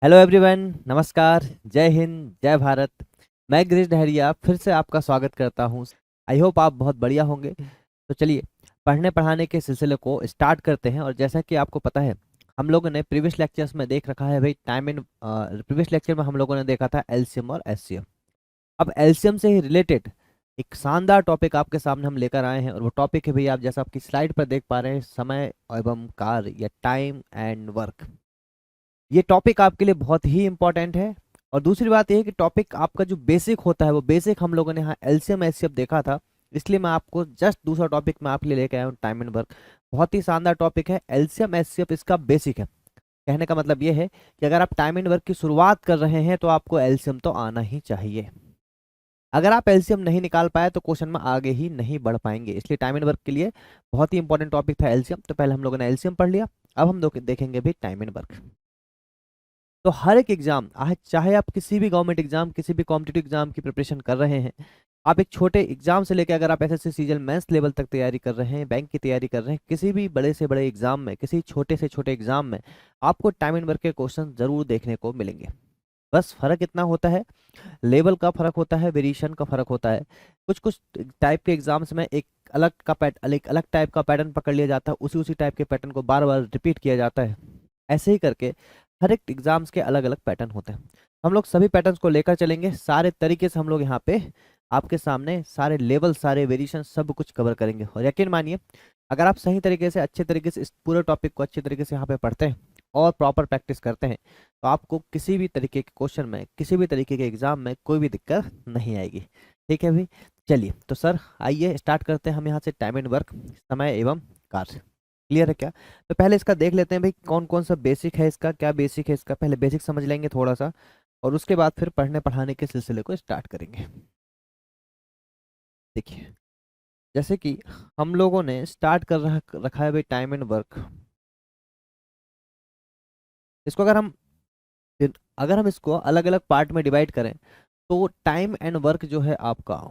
Hello everyone, नमस्कार। जय हिंद, जय भारत। मैं गिरीश डहरिया फिर से आपका स्वागत करता हूँ। आई होप आप बहुत बढ़िया होंगे। तो चलिए पढ़ने पढ़ाने के सिलसिले को स्टार्ट करते हैं। और जैसा कि आपको पता है, हम लोगों ने प्रीवियस लेक्चर्स में देख रखा है भाई टाइम इन प्रीवियस लेक्चर में हम लोगों ने देखा था एलसीएम और एचसीएफ। अब एलसीएम से ही रिलेटेड एक शानदार टॉपिक आपके सामने हम लेकर आए हैं, और वो टॉपिक है भाई, आप जैसा आपकी स्लाइड पर देख पा रहे हैं, समय एवं कार्य या टाइम एंड वर्क। ये टॉपिक आपके लिए बहुत ही इंपॉर्टेंट है। और दूसरी बात यह है कि टॉपिक आपका जो बेसिक होता है वो बेसिक हम लोगों ने यहाँ एलसीएम एचसीएफ देखा था। इसलिए मैं आपको जस्ट दूसरा टॉपिक मैं आपके लिए लेके आया हूँ, टाइम एंड वर्क। बहुत ही शानदार टॉपिक है एलसीएम एचसीएफ, इसका बेसिक है। कहने का मतलब ये है कि अगर आप टाइम एंड वर्क की शुरुआत कर रहे हैं तो आपको एलसीएम तो आना ही चाहिए। अगर आप एलसीएम नहीं निकाल पाए तो क्वेश्चन में आगे ही नहीं बढ़ पाएंगे। इसलिए टाइम एंड वर्क के लिए बहुत ही इंपॉर्टेंट टॉपिक था एलसीएम। तो पहले हम लोगों ने एलसीएम पढ़ लिया, अब हम लोग देखेंगे भी टाइम एंड वर्क। तो हर एक एग्जाम, चाहे आप किसी भी गवर्नमेंट एग्जाम, किसी भी कॉम्पिटिटिव एग्जाम की प्रिपरेशन कर रहे हैं, आप एक छोटे एग्जाम से लेकर अगर आप एसएससी सीजीएल मेंस लेवल तक तैयारी कर रहे हैं, बैंक की तैयारी कर रहे हैं, किसी भी बड़े से बड़े एग्जाम में, किसी छोटे से छोटे एग्जाम में आपको टाइम एंड वर्क के क्वेश्चन जरूर देखने को मिलेंगे। बस फर्क इतना होता है, लेवल का फर्क होता है, वेरिएशन का फर्क होता है। कुछ कुछ टाइप के एग्जाम्स में एक अलग टाइप का पैटर्न पकड़ लिया जाता है, उसी उसी टाइप के पैटर्न को बार बार रिपीट किया जाता है। ऐसे ही करके हर एक एग्जाम्स के अलग अलग पैटर्न होते हैं। हम लोग सभी पैटर्न्स को लेकर चलेंगे, सारे तरीके से हम लोग यहाँ पे आपके सामने सारे लेवल, सारे वेरिएशन सब कुछ कवर करेंगे। और यकीन मानिए, अगर आप सही तरीके से, अच्छे तरीके से इस पूरे टॉपिक को अच्छे तरीके से यहाँ पे पढ़ते हैं और प्रॉपर प्रैक्टिस करते हैं, तो आपको किसी भी तरीके के क्वेश्चन में, किसी भी तरीके के एग्जाम में कोई भी दिक्कत नहीं आएगी। ठीक है भाई, चलिए तो सर आइए स्टार्ट करते हैं हम यहाँ से टाइम एंड वर्क, समय एवं कार्य। क्लियर है क्या? तो पहले इसका देख लेते हैं भाई कौन कौन सा बेसिक है, इसका क्या बेसिक है। इसका पहले बेसिक समझ लेंगे थोड़ा सा, और उसके बाद फिर पढ़ने पढ़ाने के सिलसिले को स्टार्ट करेंगे। देखिए, जैसे कि हम लोगों ने स्टार्ट कर रखा है भाई टाइम एंड वर्क। इसको अगर हम इसको अलग अलग पार्ट में डिवाइड करें तो टाइम एंड वर्क जो है आपका,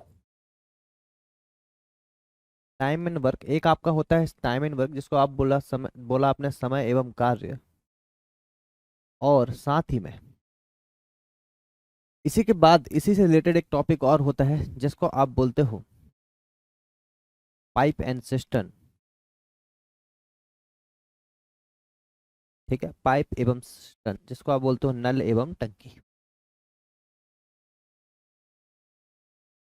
टाइम एंड वर्क एक आपका होता है टाइम एंड वर्क, जिसको आप बोला आपने समय एवं कार्य। और साथ ही में इसी के बाद इसी से रिलेटेड एक टॉपिक और होता है जिसको आप बोलते हो पाइप एंड सिस्टम। ठीक है, पाइप एवं सिस्टम, जिसको आप बोलते हो नल एवं टंकी।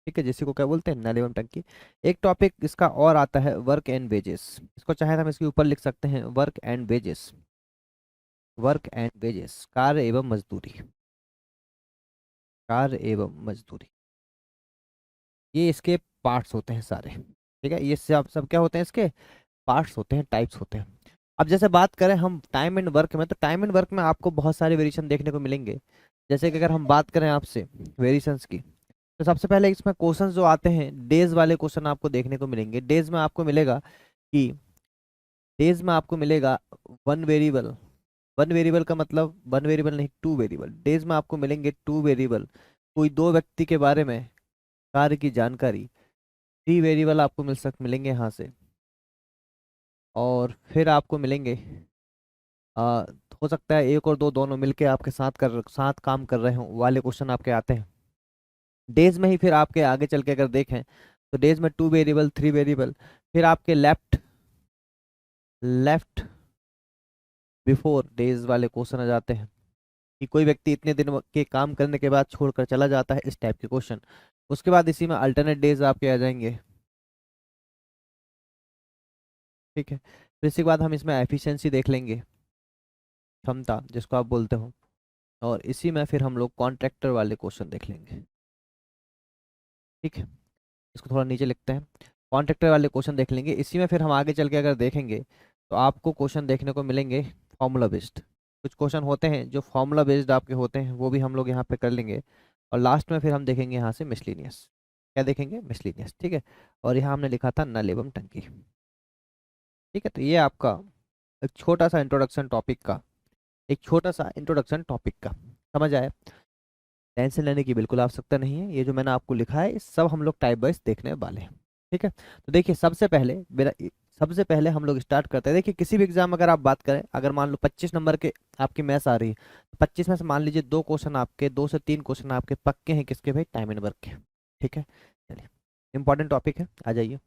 ठीक है, जिसी को क्या बोलते हैं, नल एवं टंकी। एक टॉपिक इसका और आता है वर्क एंड वेजेस। इसको चाहे तो हम इसके ऊपर लिख सकते हैं work and wages. Work and wages, कार्य एवं मजदूरी। कार्य एवं मजदूरी, ये इसके पार्ट्स होते हैं सारे। ठीक है, ये सब सब क्या होते हैं, इसके पार्ट्स होते हैं, टाइप्स होते हैं। अब जैसे बात करें हम टाइम एंड वर्क में, तो टाइम एंड वर्क में आपको बहुत सारे वेरिएशन देखने को मिलेंगे। जैसे कि अगर हम बात करें आपसे वेरिएशंस की, तो सबसे पहले इसमें क्वेश्चंस जो आते हैं, डेज वाले क्वेश्चन आपको देखने को मिलेंगे। डेज में आपको मिलेगा कि डेज में आपको मिलेगा वन वेरिएबल। वन वेरिएबल का मतलब वन वेरिएबल नहीं, टू वेरिएबल। डेज में आपको मिलेंगे टू वेरिएबल, कोई दो व्यक्ति के बारे में कार्य की जानकारी। थ्री वेरिएबल आपको मिलेंगे यहाँ से। और फिर आपको मिलेंगे आ, हो सकता है एक और दो दोनों मिलके आपके साथ काम कर रहे हो वाले क्वेश्चन आपके आते हैं डेज में ही। फिर आपके आगे चल के अगर देखें तो डेज में टू वेरिएबल, थ्री वेरिएबल। फिर आपके लेफ्ट लेफ्ट बिफोर डेज वाले क्वेश्चन आ जाते हैं कि कोई व्यक्ति इतने दिन के काम करने के बाद छोड़कर चला जाता है, इस टाइप के क्वेश्चन। उसके बाद इसी में अल्टरनेट डेज आपके आ जाएंगे। ठीक है, फिर इसके बाद हम इसमें एफिशिएंसी देख लेंगे, क्षमता जिसको आप बोलते हो। और इसी में फिर हम लोग कॉन्ट्रैक्टर वाले क्वेश्चन देख लेंगे। ठीक है, इसको थोड़ा नीचे लिखते हैं, कॉन्ट्रैक्टर वाले क्वेश्चन देख लेंगे। इसी में फिर हम आगे चल के अगर देखेंगे तो आपको क्वेश्चन देखने को मिलेंगे फॉर्मूला बेस्ड। कुछ क्वेश्चन होते हैं जो फॉर्मूला बेस्ड आपके होते हैं, वो भी हम लोग यहाँ पे कर लेंगे। और लास्ट में फिर हम देखेंगे यहाँ से मिसलिनियस। क्या देखेंगे? मिसलिनियस। ठीक है, और यहाँ हमने लिखा था नल एवं टंकी। ठीक है, तो ये आपका एक छोटा सा इंट्रोडक्शन टॉपिक का, एक छोटा सा इंट्रोडक्शन टॉपिक का समझ आया। टेंशन लेने की बिल्कुल आवश्यकता नहीं है, ये जो मैंने आपको लिखा है ये सब हम लोग टाइप वाइज देखने वाले हैं। ठीक है, तो देखिए सबसे पहले हम लोग स्टार्ट करते हैं। देखिए किसी भी एग्जाम अगर आप बात करें, अगर मान लो 25 नंबर के आपकी मैथ्स आ रही है, 25 में से मान लीजिए 2 क्वेश्चन आपके, 2 से 3 क्वेश्चन आपके पक्के हैं, किसके भाई, टाइम एंड वर्क के। ठीक है, चलिए इंपॉर्टेंट टॉपिक है, आ जाइए।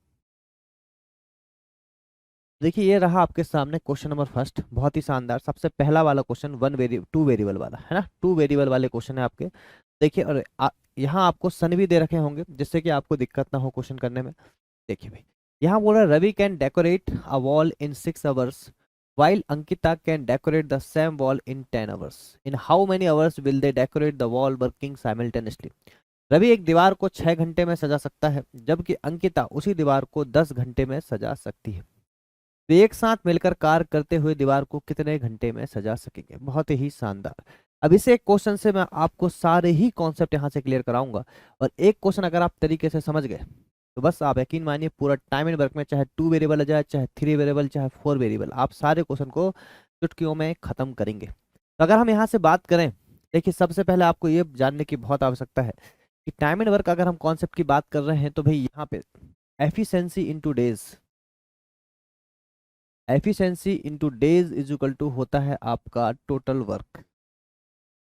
देखिए ये रहा आपके सामने क्वेश्चन नंबर फर्स्ट, बहुत ही शानदार। सबसे पहला वाला क्वेश्चन टू वेरिएबल वाला है ना, 2 वेरिएबल वाले क्वेश्चन है आपके। देखिए और यहाँ आपको सन भी दे रखे होंगे जिससे कि आपको दिक्कत ना हो क्वेश्चन करने में। देखिए भाई, यहाँ बोल रहा है Ravi can decorate a wall in 6 hours while Ankita can decorate the same wall in 10 hours. In how many hours will they decorate the wall working simultaneously? Ravi एक दीवार को 6 घंटे में सजा सकता है, जबकि अंकिता उसी दीवार को 10 घंटे में सजा सकती है। वे एक साथ मिलकर कार्य करते हुए दीवार को कितने घंटे में सजा सकेंगे? बहुत ही शानदार। अब इसे एक क्वेश्चन से मैं आपको सारे ही कॉन्सेप्ट यहाँ से क्लियर कराऊंगा, और एक क्वेश्चन अगर आप तरीके से समझ गए तो बस आप यकीन मानिए पूरा टाइम एंड वर्क में, चाहे 2 वेरिएबल आ जाए, चाहे 3 वेरिएबल, चाहे 4 वेरिएबल, आप सारे क्वेश्चन को चुटकियों में खत्म करेंगे। तो अगर हम यहाँ से बात करें, देखिए सबसे पहले आपको ये जानने की बहुत आवश्यकता है कि टाइम एंड वर्क अगर हम कॉन्सेप्ट की बात कर रहे हैं तो भाई यहाँ पे efficiency into days, efficiency into days is equal to होता है आपका टोटल वर्क।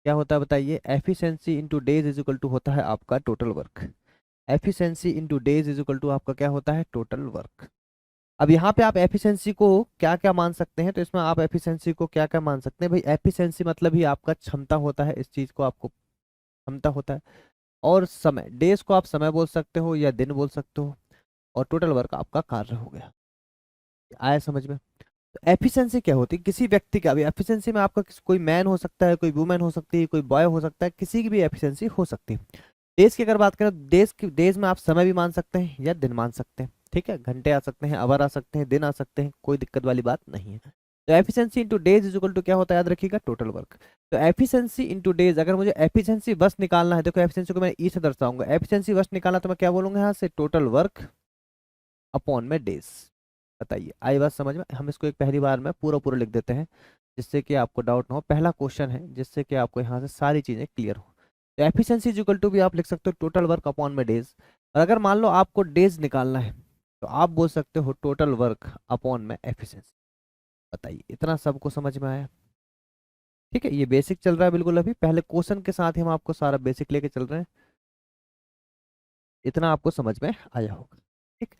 क्या होता है बताइए? Efficiency into days is equal to होता है आपका total work. Efficiency into days is equal to आपका क्या होता है? Total work. अब यहाँ पे आप एफिशिएंसी को क्या क्या मान सकते हैं? तो इसमें आप एफिशिएंसी को क्या क्या मान सकते हैं भाई? एफिशिएंसी मतलब ही आपका क्षमता होता है, इस चीज को आपको क्षमता होता है। और समय, डेज को आप समय बोल सकते हो या दिन बोल सकते हो, और टोटल वर्क आपका कार्य हो गया। आया समझ में? तो एफिशिएंसी क्या होती है किसी व्यक्ति का? अभी एफिशिएंसी में आपका कोई मैन हो सकता है, कोई वुमेन हो सकती है, कोई बॉय हो सकता है, किसी की भी एफिशिएंसी हो सकती है। डेज की अगर बात करें, डेज में आप समय भी मान सकते हैं या दिन मान सकते हैं। ठीक है, घंटे आ सकते हैं, आवर आ सकते हैं, दिन आ सकते हैं, कोई दिक्कत वाली बात नहीं है। तो efficiency into days is equal to क्या होता है? याद रखिएगा, टोटल वर्क। तो एफिशिएंसी इंटू डेज, अगर मुझे एफिशिएंसी बस निकालना है, देखो एफिशिएंसी को मैं ई से दर्शाऊंगा, एफिशिएंसी बस निकालना तो मैं क्या बोलूंगा यहाँ से? टोटल वर्क अपॉन में डेज। बताइए आई बात समझ में? हम इसको एक पहली बार में पूरा पूरा लिख देते हैं जिससे कि आपको डाउट ना हो। पहला क्वेश्चन है जिससे कि आपको यहाँ से सारी चीजें क्लियर हो। तो एफिशिएंसी इज इक्वल टू भी आप लिख सकते हो टोटल वर्क अपॉन में डेज। और अगर मान लो आपको डेज निकालना है तो आप बोल सकते हो टोटल वर्क अपॉन में एफिशिएंसी। बताइए इतना सबको समझ में आया? ठीक है, ये बेसिक चल रहा है बिल्कुल, अभी पहले क्वेश्चन के साथ ही हम आपको सारा बेसिक लेके चल रहे हैं। इतना आपको समझ में आया होगा। ठीक,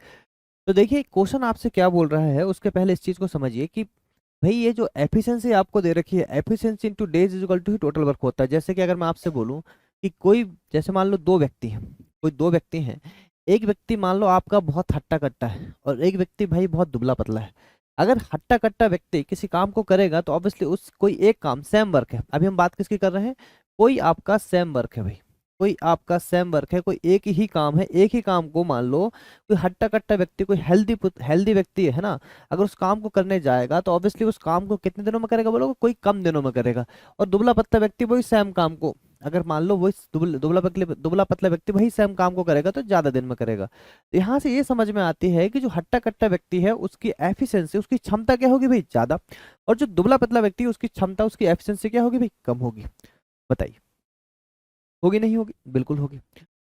तो देखिए क्वेश्चन आपसे क्या बोल रहा है, उसके पहले इस चीज को समझिए कि भाई ये जो एफिशिएंसी आपको दे रखी है, efficiency into days is equal to total work होता है। जैसे कि अगर मैं आपसे बोलूं कि कोई, जैसे मान लो 2 व्यक्ति हैं, कोई 2 व्यक्ति हैं, एक व्यक्ति मान लो आपका बहुत हट्टा कट्टा है और एक व्यक्ति भाई बहुत दुबला पतला है। अगर हट्टा कट्टा व्यक्ति किसी काम को करेगा तो ऑब्वियसली उस कोई एक काम, सेम वर्क है, अभी हम बात किसकी कर रहे हैं? कोई आपका सेम वर्क है भाई, कोई आपका सेम वर्क है, कोई एक ही काम है। एक ही काम को मान लो कोई हट्टा कट्टा व्यक्ति, कोई हेल्दी व्यक्ति है ना, अगर उस काम को करने जाएगा तो ऑब्वियसली उस काम को कितने दिनों में करेगा बोलोगे? कोई कम दिनों में करेगा। और दुबला पतला व्यक्ति वही सेम काम को, अगर मान लो वही दुबला पतला व्यक्ति वही सेम काम को करेगा तो ज्यादा दिन में करेगा। तो यहाँ से ये समझ में आती है कि जो हट्टा कट्टा व्यक्ति है उसकी एफिशिएंसी, उसकी क्षमता क्या होगी भाई? ज्यादा। और जो दुबला पतला व्यक्ति है उसकी क्षमता, उसकी एफिशिएंसी क्या होगी भाई? कम होगी। बताइए होगी नहीं होगी? बिल्कुल होगी।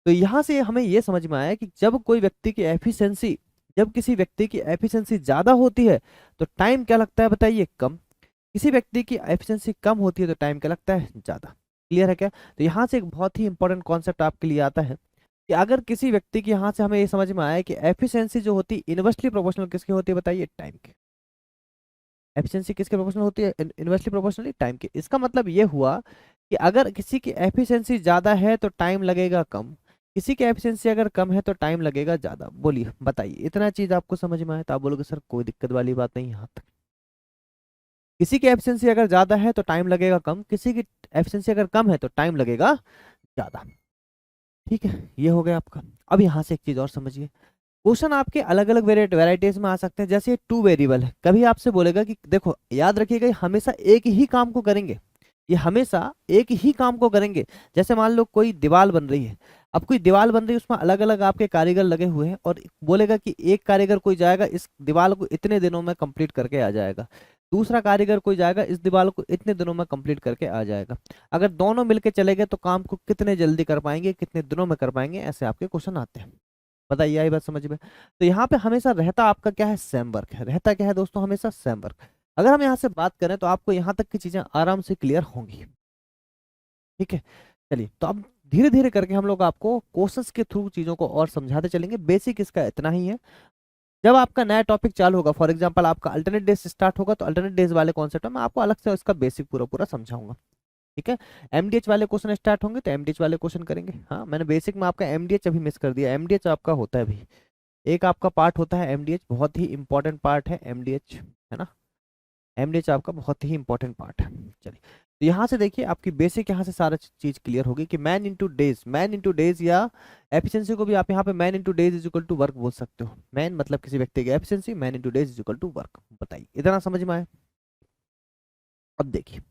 तो यहाँ से हमें यह समझ में आया कि जब कोई व्यक्ति की एफिशिएंसी, जब किसी व्यक्ति की एफिशिएंसी ज्यादा होती है तो टाइम क्या लगता है बताइए? कम। किसी व्यक्ति की एफिशिएंसी कम होती है तो टाइम क्या लगता है? ज्यादा। क्लियर है क्या? तो यहाँ से एक बहुत ही इंपॉर्टेंट कॉन्सेप्ट आपके लिए आता है कि अगर किसी व्यक्ति की, यहाँ से हमें ये समझ में आया कि एफिशिएंसी जो होती है इनवर्सली प्रोपोर्शनल किसकी होती है बताइए? टाइम की। एफिशिएंसी किसके प्रोपोर्शनल होती है? इनवर्सली प्रोपोर्शनली टाइम की। इसका मतलब ये हुआ कि अगर किसी की एफिशिएंसी ज्यादा है तो टाइम लगेगा कम, किसी की एफिशिएंसी अगर कम है तो टाइम लगेगा ज्यादा। बोलिए बताइए, इतना चीज आपको समझ में आया? तो आप बोलोगे सर कोई दिक्कत वाली बात नहीं यहाँ तक। किसी की एफिशिएंसी अगर ज्यादा है तो टाइम लगेगा कम, किसी की एफिशिएंसी अगर कम है तो टाइम लगेगा ज्यादा। ठीक है, ये हो गया आपका। अब यहाँ से एक चीज और समझिए, क्वेश्चन आपके अलग अलग वेराइटीज में आ सकते हैं। जैसे ये 2 वेरिएबल है, कभी आपसे बोलेगा कि देखो याद रखिएगा हमेशा एक ही काम को करेंगे, ये हमेशा एक ही काम को करेंगे। जैसे मान लो कोई दीवार बन रही है, अब कोई दीवार बन रही है उसमें अलग अलग आपके कारीगर लगे हुए हैं, और बोलेगा कि एक कारीगर कोई जाएगा इस दीवार को इतने दिनों में कंप्लीट करके आ जाएगा, दूसरा कारीगर कोई जाएगा इस दीवार को इतने दिनों में कंप्लीट करके आ जाएगा। अगर दोनों मिलके चले गए तो काम को कितने जल्दी कर पाएंगे, कितने दिनों में कर पाएंगे, ऐसे आपके क्वेश्चन आते हैं। बताइए, आई बात समझ में? तो यहाँ पे हमेशा रहता आपका क्या है, सेम वर्क है। रहता क्या है दोस्तों, हमेशा सेम वर्क। अगर हम यहाँ से बात करें तो आपको यहाँ तक की चीजें आराम से क्लियर होंगी। ठीक है, चलिए तो अब धीरे धीरे करके हम लोग आपको क्वेश्चंस के थ्रू चीजों को और समझाते चलेंगे। बेसिक इसका इतना ही है। जब आपका नया टॉपिक चालू होगा, फॉर एग्जांपल आपका अल्टरनेट डेज स्टार्ट होगा, तो अल्टरनेट डेज वाले कॉन्सेप्ट में मैं आपको अलग से इसका बेसिक पूरा पूरा समझाऊंगा। ठीक है, एमडीएच वाले क्वेश्चन स्टार्ट होंगे तो एमडीएच वाले क्वेश्चन करेंगे। हाँ, मैंने बेसिक में आपका एमडीएच अभी मिस कर दिया। एमडीएच आपका होता है अभी, एक आपका पार्ट होता है एमडीएच, बहुत ही इंपॉर्टेंट पार्ट है एमडीएच, है ना। एमडीएच आपका बहुत ही इंपॉर्टेंट पार्ट है। चलिए, तो यहाँ से देखिए आपकी बेसिक यहाँ से सारा चीज क्लियर होगी कि man into days, man into days या एफिशिएंसी को भी आप यहाँ पे man into days is equal to work बोल सकते हो। मैन मतलब किसी व्यक्ति की efficiency, man into days is equal to work. बताइए, इतना समझ में आया? अब देखिए,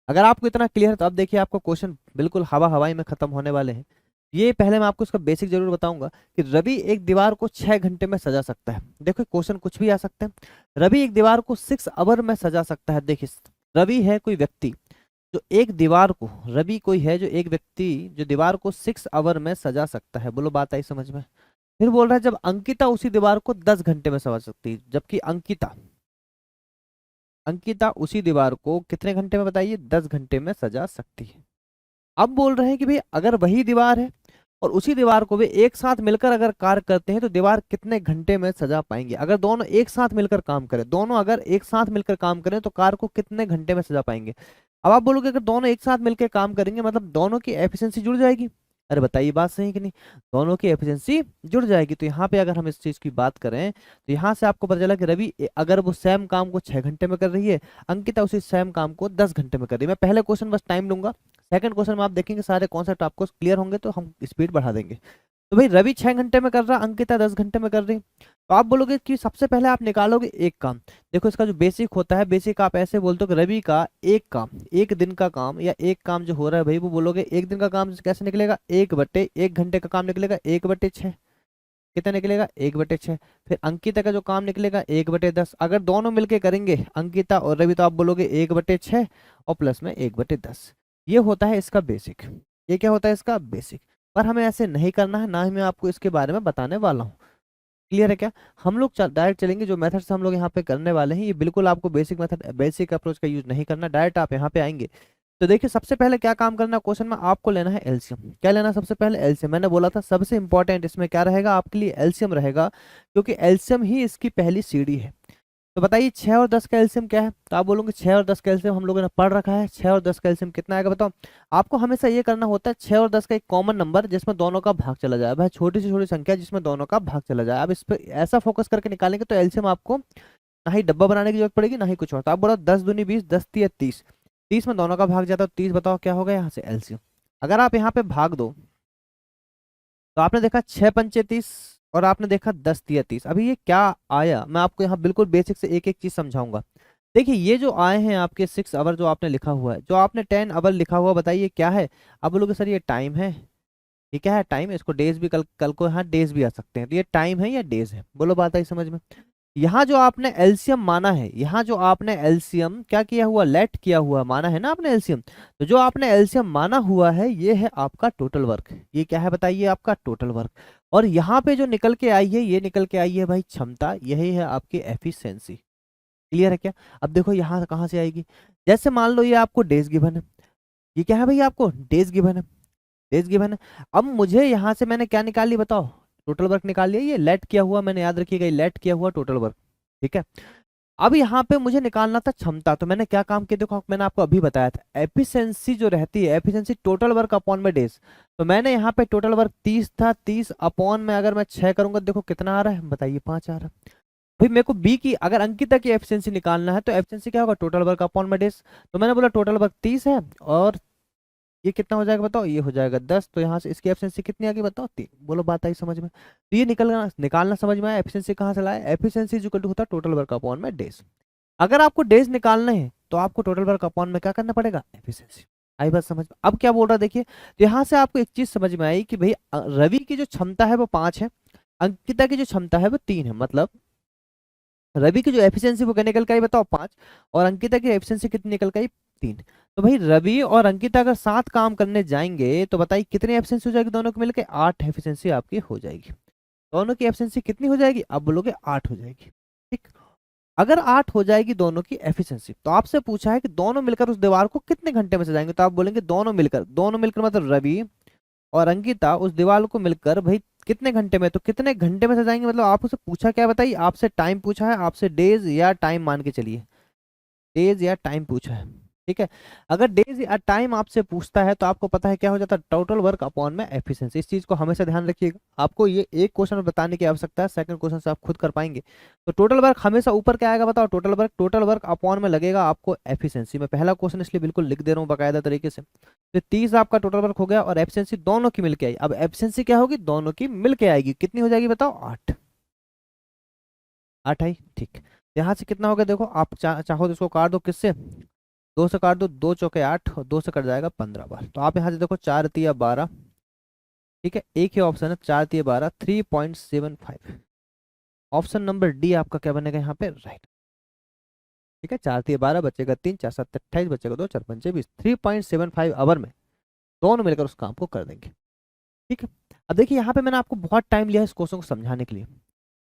अगर आपको इतना क्लियर है तो अब देखिए आपको क्वेश्चन बिल्कुल हवा हवाई में खत्म होने वाले हैं। ये पहले मैं आपको इसका बेसिक जरूर बताऊंगा कि रवि एक दीवार को 6 घंटे में सजा सकता है। देखो क्वेश्चन कुछ भी आ सकते हैं। रवि एक दीवार को 6 आवर में सजा सकता है। देखिए, रवि है कोई व्यक्ति जो एक दीवार को, रवि कोई है जो एक व्यक्ति जो दीवार को 6 आवर में सजा सकता है। बोलो, बात आई समझ में? फिर बोल रहा है जब अंकिता उसी दीवार को 10 घंटे में सजा सकती है, जबकि अंकिता अंकिता उसी दीवार को कितने घंटे में, बताइए, 10 घंटे में सजा सकती है। अब बोल रहे हैं कि भाई अगर वही दीवार है और उसी दीवार को वे एक साथ मिलकर अगर कार्य करते हैं तो दीवार कितने घंटे में सजा पाएंगे। अगर दोनों एक साथ मिलकर काम करें, दोनों अगर एक साथ मिलकर काम करें तो कार को कितने घंटे में सजा पाएंगे। अब आप बोलोगे अगर दोनों एक साथ मिलकर काम करेंगे मतलब दोनों की एफिशिएंसी जुड़ जाएगी। अरे बताइए, बात सही कि नहीं? दोनों की एफिशिएंसी जुड़ जाएगी। तो यहाँ पे अगर हम इस चीज की बात करें तो यहाँ से आपको पता चला कि रवि अगर वो सेम काम को 6 घंटे में कर रही है, अंकिता उसी सेम काम को 10 घंटे में कर रही है। मैं पहले क्वेश्चन बस टाइम लूंगा, सेकंड क्वेश्चन में आप देखेंगे सारे कॉन्सेप्ट आपको क्लियर होंगे तो हम स्पीड बढ़ा देंगे। तो भाई रवि 6 घंटे में कर रहा, अंकिता 10 घंटे में कर रही। तो आप बोलोगे कि सबसे पहले आप निकालोगे एक काम। देखो इसका जो बेसिक होता है, बेसिक आप ऐसे बोलते हो कि रवि का एक काम, एक दिन का काम या एक काम जो हो रहा है भाई, वो बोलोगे एक दिन का काम कैसे निकलेगा, 1/1 घंटे का काम निकलेगा 1/6। कितना निकलेगा, 1/6। फिर अंकिता का जो काम निकलेगा 1/10। अगर दोनों मिलके करेंगे अंकिता और रवि तो आप बोलोगे 1/6 और प्लस में 1/10। ये होता है इसका बेसिक। ये क्या होता है इसका बेसिक। पर हमें ऐसे नहीं करना है, ना ही मैं आपको इसके बारे में बताने वाला हूँ। क्लियर है क्या? हम लोग डायरेक्ट चलेंगे, जो मेथड से हम लोग यहाँ पे करने वाले हैं ये बिल्कुल आपको बेसिक मेथड, बेसिक अप्रोच का यूज नहीं करना। डायरेक्ट आप यहाँ पे आएंगे तो देखिए सबसे पहले क्या काम करना है, क्वेश्चन में आपको लेना है एलसीएम। क्या लेना है सबसे पहले? एलसीएम। मैंने बोला था सबसे इंपॉर्टेंट इसमें क्या रहेगा आपके लिए, एलसीएम रहेगा, क्योंकि एलसीएम ही इसकी पहली सीढ़ी है। तो बताइए 6 और 10 का एलसीएम क्या है? तो आप बोलोगे 6 और 10 का एलसीएम हम लोगों ने पढ़ रखा है। 6 और 10 का एलसीएम कितना आएगा बताओ? आपको हमेशा ये करना होता है 6 और 10 का एक कॉमन नंबर जिसमें दोनों का भाग चला जाए। भाई छोटी से छोटी संख्या जिसमें दोनों का भाग चला जाए। आप इस पर ऐसा फोकस करके निकालेंगे तो एलसीएम आपको ना ही डब्बा बनाने की जरूरत पड़ेगी ना ही कुछ और। तो आप बोलो 10 दूनी 20, 10 तिया 30, 30 में दोनों का भाग जाता है 30। बताओ क्या होगा यहाँ से एलसीएम। अगर आप यहाँ पे भाग दो तो आपने देखा 6 पंचे 30 और आपने देखा 10 तिया 30। अभी ये क्या आया, मैं आपको यहाँ बिल्कुल बेसिक से एक एक चीज समझाऊंगा। देखिए ये जो आए हैं आपके 6 आवर जो आपने लिखा हुआ है, जो आपने 10 आवर लिखा हुआ, बताइए क्या है? अब बोलोगे सर ये टाइम है। ये क्या है? टाइम है। इसको डेज भी, कल कल को यहाँ डेज भी आ सकते हैं। तो ये टाइम है या डेज है? बोलो, बात आई समझ में? यहाँ जो आपने एलसीएम माना है, यहाँ जो आपने एलसीएम क्या किया हुआ, लेट किया हुआ माना है ना आपने एलसीएम। तो जो आपने एलसीएम माना हुआ है ये है आपका टोटल वर्क। ये क्या है बताइए? आपका टोटल वर्क। और यहाँ पे जो निकल के आई है, ये निकल के आई है भाई क्षमता, यही है आपकी एफिशिएंसी। क्लियर है क्या? अब देखो यहाँ कहाँ से आएगी। जैसे मान लो ये आपको डेज गिवन है, ये क्या है भाई? आपको डेज गिवन है, डेज गिवन है। अब मुझे यहाँ से मैंने क्या निकाल ली बताओ? टोटल वर्क निकाल लिया। ये लेट किया हुआ, मैंने याद रखिएगा, ये लेट किया हुआ टोटल वर्क। ठीक है, अब यहाँ पे मुझे निकालना था क्षमता। तो मैंने क्या काम किया देखो, मैंने आपको अभी बताया था एफिशिएंसी जो रहती है, एफिशिएंसी टोटल वर्क अपॉन में डेज। तो मैंने यहाँ पे टोटल वर्क 30 था, 30 अपॉन में अगर मैं 6 करूंगा देखो कितना आ रहा है, बताइए 5 आ रहा है। भाई मेरे को बी की, अगर अंकिता की एफिशिएंसी निकालना है तो एफिशिएंसी क्या होगा, टोटल वर्क अपॉन में डेज। तो मैंने बोला टोटल वर्क 30 है और ये कितना हो जाएगा बताओ? ये हो जाएगा 10। तो यहाँ से इसकी एफिशिएंसी कितनी आ गई बताओ? 3। बोलो, बात आई समझ में? तो ये निकालना समझ में आया। एफिशिएंसी कहाँ से लाया? एफिशिएंसी इक्वल टू होता है टोटल वर्क अपॉन में डेज। अगर आपको डेज निकालना है तो आपको टोटल वर्क अपॉन में क्या करना पड़ेगा? एफिशिएंसी। आई बात समझ में? अब क्या बोल रहा है देखिए, तो यहाँ से आपको एक चीज समझ में आई कि भाई रवि की जो क्षमता है वो 5 है, अंकिता की जो क्षमता है वो 3 है। मतलब रवि की जो एफिशिएंसी वो क्या निकल के आई बताओ? 5। और अंकिता की एफिशिएंसी कितनी निकल के आई? 3। तो भाई रवि और अंकिता अगर साथ काम करने जाएंगे तो बताइए कितनी एफिशिएंसी हो जाएगी दोनों को मिलकर? 8 एफिशिएंसी आपकी हो जाएगी। दोनों की एफिशिएंसी कितनी हो जाएगी, आप बोलोगे 8 हो जाएगी। ठीक, अगर 8 हो जाएगी दोनों की एफिशिएंसी, तो आपसे पूछा है कि दोनों मिलकर उस दीवार को कितने घंटे में सजाएंगे, तो आप बोलेंगे दोनों मिलकर मतलब रवि और अंकिता उस दीवार को मिलकर भाई कितने घंटे में, तो कितने घंटे में सजाएंगे, मतलब आप उसे पूछा क्या बताइए, आपसे टाइम पूछा है, आपसे डेज या टाइम मान के चलिए, डेज या टाइम पूछा है। ठीक है, अगर डेज या टाइम आपसे पूछता है तो आपको पता है क्या हो जाता है, टोटल वर्क अपॉन में एफिशिएंसी। इस चीज को हमेशा ध्यान रखिएगा, आपको ये एक क्वेश्चन में बताने की आवश्यकता है, सेकंड क्वेश्चन से आप खुद कर पाएंगे। तो टोटल वर्क हमेशा ऊपर क्या आएगा बताओ, टोटल वर्क अपॉन में लगेगा आपको एफिशिएंसी में, पहला क्वेश्चन इसलिए बिल्कुल लिख दे रहा हूँ बाकायदा तरीके से। तो 30 आपका टोटल वर्क हो गया और एफिशिएंसी दोनों की मिलके आई। अब एफिशिएंसी क्या होगी, दोनों की मिलके आएगी, कितनी हो जाएगी बताओ, 8। 8 आई, ठीक। यहाँ से कितना हो गया देखो, आप चाहो तो इसको काट दो, किससे, 2 से काट दो, 2 चौके 8 और 2 से कट जाएगा 15 बार। तो आप यहाँ से देखो 4 तिया 12, ठीक है, एक ही ऑप्शन है 4 तिया 12, 3.75। ऑप्शन नंबर डी आपका क्या बनेगा यहाँ पे, राइट। ठीक है, 4 तिया 12 बचेगा 3, 4 7 28 बचेगा 2, 4 5 20, 3.75 आवर में दोनों मिलकर उस काम को कर देंगे। ठीक है, अब देखिए यहाँ पे मैंने आपको बहुत टाइम लिया है इस क्वेश्चन को समझाने के लिए,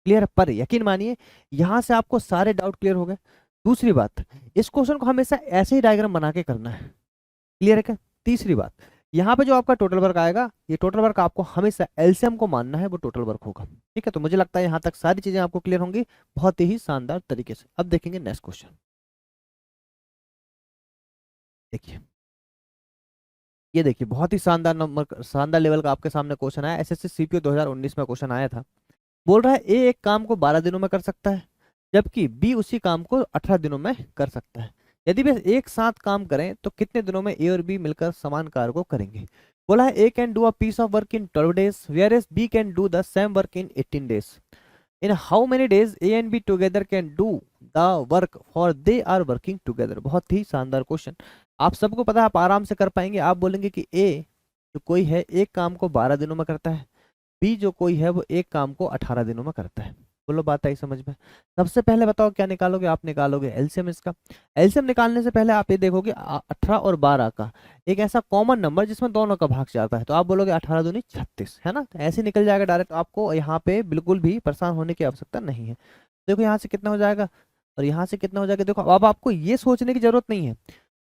क्लियर है, पर यकीन मानिए यहाँ से आपको सारे डाउट क्लियर हो गए। दूसरी बात, इस क्वेश्चन को हमेशा ऐसे ही डायग्राम बना के करना है, क्लियर है क्या। तीसरी बात, यहाँ पे जो आपका टोटल वर्क आएगा, ये टोटल वर्क आपको हमेशा एलसीएम को मानना है, वो टोटल वर्क होगा। ठीक है, तो मुझे लगता है यहाँ तक सारी चीजें आपको क्लियर होंगी बहुत ही शानदार तरीके से। अब देखेंगे नेक्स्ट क्वेश्चन। देखिए, ये देखिए बहुत ही शानदार नंबर, शानदार लेवल का आपके सामने क्वेश्चन आया, एसएससी सीपीओ 2019 में क्वेश्चन आया था। बोल रहा है ए एक काम को 12 दिनों में कर सकता है, जबकि बी उसी काम को 18 दिनों में कर सकता है। यदि वे एक साथ काम करें तो कितने दिनों में ए और बी मिलकर समान कार्य को करेंगे। बोला है A can do a piece of work in 12 days, where as B can do the same work in 18 days। In how many days A and B together can do the work for they are working together. बहुत ही शानदार question, आप सबको पता है, आप आराम से कर पाएंगे। आप बोलेंगे कि ए जो कोई है एक काम को 12 दिनों में करता है, बी जो कोई है वो एक काम को 18 दिनों में करता है। बोलो बात आई समझ में। सबसे पहले बताओ क्या निकालोगे, आप निकालोगे एलसीएम इसका। एलसीएम निकालने से पहले आप ये देखोगे 18 और 12 का एक ऐसा कॉमन नंबर जिसमें दोनों का भाग जाता है, तो आप बोलोगे 18 दूनी 36, है ना, तो ऐसे निकल जाएगा डायरेक्ट, आपको यहाँ पे बिल्कुल भी परेशान होने की आवश्यकता नहीं है। देखो यहाँ से कितना हो जाएगा और यहाँ से कितना हो जाएगा। देखो अब आपको ये सोचने की जरूरत नहीं है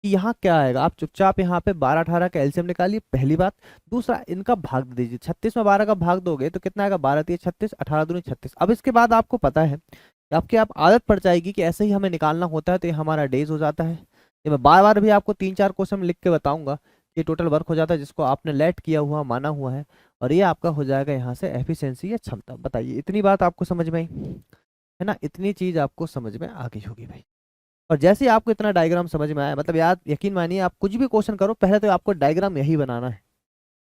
कि यहाँ क्या आएगा, आप चुपचाप यहाँ पे 12 18 का एलसीएम निकालिए, पहली बात। दूसरा, इनका भाग दे दीजिए, 36 में 12 का भाग दोगे तो कितना आएगा, 12 3 36, 18 दूनी 36। अब इसके बाद आपको पता है कि आपकी आप आदत पड़ जाएगी कि ऐसे ही हमें निकालना होता है, तो ये हमारा डेज हो जाता है। ये मैं बार बार भी आपको 3 4 क्वेश्चन लिख के बताऊंगा, ये टोटल वर्क हो जाता है जिसको आपने लेट किया हुआ माना हुआ है, और ये आपका हो जाएगा यहाँ से एफिशिएंसी या क्षमता। बताइए, इतनी बात आपको समझ में आई है ना, इतनी चीज आपको समझ में आ गई होगी भाई। और जैसे ही आपको इतना डायग्राम समझ में आया, मतलब यार यकीन मानिए आप कुछ भी क्वेश्चन करो पहले तो आपको डायग्राम यही बनाना है।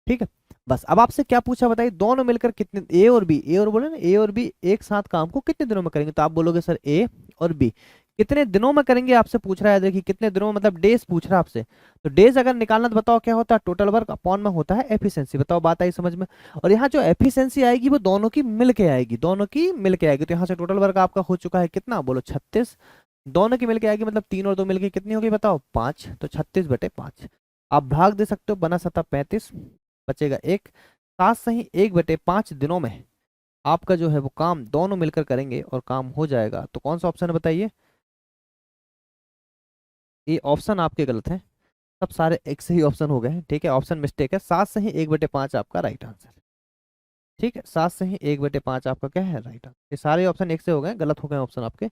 ठीक है, बस। अब आपसे क्या पूछा बताइए, दोनों मिलकर कितने, ए और बोले ना, ए और बी एक साथ काम को कितने दिनों में करेंगे, तो आप बोलोगे सर ए और बी कितने दिनों में करेंगे, आपसे पूछ रहा है। देखिए कितने दिनों में मतलब डेज पूछ रहा है आपसे, तो डेज अगर निकालना तो बताओ क्या होता है, टोटल वर्क अपॉन में होता है एफिशिएंसी। बताओ बात आई समझ में। और यहाँ जो एफिशिएंसी आएगी वो दोनों की मिलके आएगी, दोनों की मिलके आएगी। तो यहाँ से टोटल वर्क आपका हो चुका है कितना, बोलो 36। दोनों की मिलके आएगी मतलब 3 और 2 मिलके कितनी होगी बताओ, 5। तो 36/5 आप भाग दे सकते हो, बना सता 35, बचेगा 1। 7 सही 1/5 दिनों में आपका जो है वो काम दोनों मिलकर करेंगे और काम हो जाएगा। तो कौन सा ऑप्शन है बताइए, ये ऑप्शन आपके गलत है, सब सारे एक सही ऑप्शन हो गए हैं। ठीक है, ऑप्शन मिस्टेक है, 7 सही 1/5 आपका राइट आंसर। ठीक है, 7 सही 1/5 आपका क्या है, राइट आंसर। ये सारे ऑप्शन एक से हो गए, गलत हो गए ऑप्शन आपके।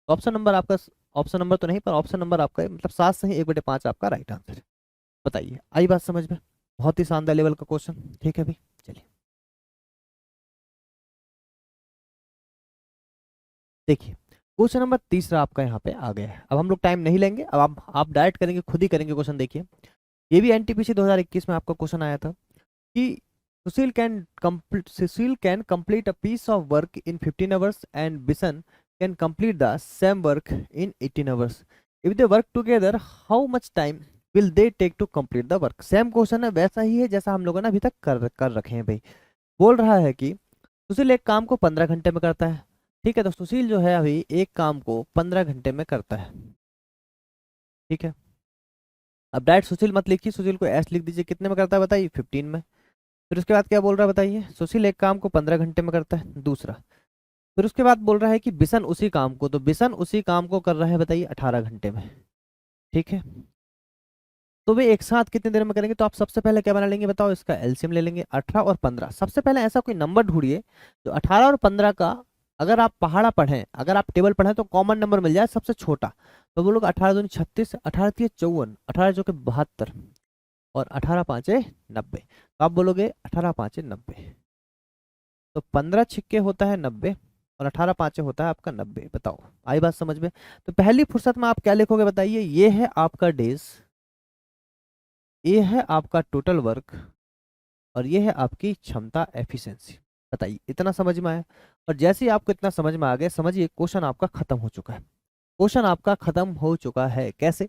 ऑप्शन नंबर आपका, ऑप्शन नंबर तो नहीं पर ऑप्शन नंबर आपका मतलब 7 सही 1/5 आपका राइट आंसर है। बताइए, आई बात समझ में। बहुत ही शानदार लेवल का क्वेश्चन। ठीक है भाई, चलिए देखिए, क्वेश्चन नंबर तीसरा आपका यहाँ पे आ गया है। अब हम लोग टाइम नहीं लेंगे, अब आप डायरेक्ट करेंगे, खुद ही करेंगे क्वेश्चन। देखिए, ये भी एनटीपीसी 2021 में आपका क्वेश्चन आया था कि Sushil can complete a piece of work in 15 hours and Bishan can complete the same work in 18 hours. If they work together how much time will they take to complete the work. Same question है, वैसा ही है जैसा हम लोगों ने अभी तक कर रखे हैं भाई। बोल रहा है कि सुशील एक काम को 15 घंटे में करता है। ठीक है, तो सुशील जो है अभी एक काम को 15 घंटे में करता है। ठीक है, अब डायरेक्ट सुशील मत लिखिए, सुशील को एस लिख दीजिए। कितने में करता है बताइए, 15 में। फिर उसके बाद क्या बोल रहा है बताइए, सुशील एक काम को 15 घंटे में करता है, दूसरा। फिर उसके बाद बोल रहा है कि बिशन उसी काम को, तो बिशन उसी काम को कर रहा है बताइए 18 घंटे में। ठीक है, तो वे एक साथ कितने देर में करेंगे, तो आप सबसे पहले क्या बना लेंगे बताओ, इसका एलसीएम ले लेंगे 18 और 15। सबसे पहले ऐसा कोई नंबर ढूंढिए जो 18 और 15 का, अगर आप पहाड़ा पढ़ें, अगर आप टेबल पढ़ें तो कॉमन नंबर मिल जाए सबसे छोटा। तो वो लोग 18 दूनी 36, 18 तीय 54, 18 चौके 72 और 18 पाँचे 90। तो आप बोलोगे 18 पाँचे 90, तो 15 छिक्के होता है 90 और 18 पाँचे होता है आपका 90। बताओ आई बात समझ में। तो पहली फुर्सत में आप क्या लिखोगे बताइए, ये है आपका डेज, ये है आपका टोटल वर्क और ये है आपकी क्षमता एफिशिएंसी। बताइए इतना समझ में आया। और जैसे ही आपको इतना समझ में आ गया, समझिए क्वेश्चन आपका खत्म हो चुका है। क्वेश्चन आपका खत्म हो चुका है। कैसे,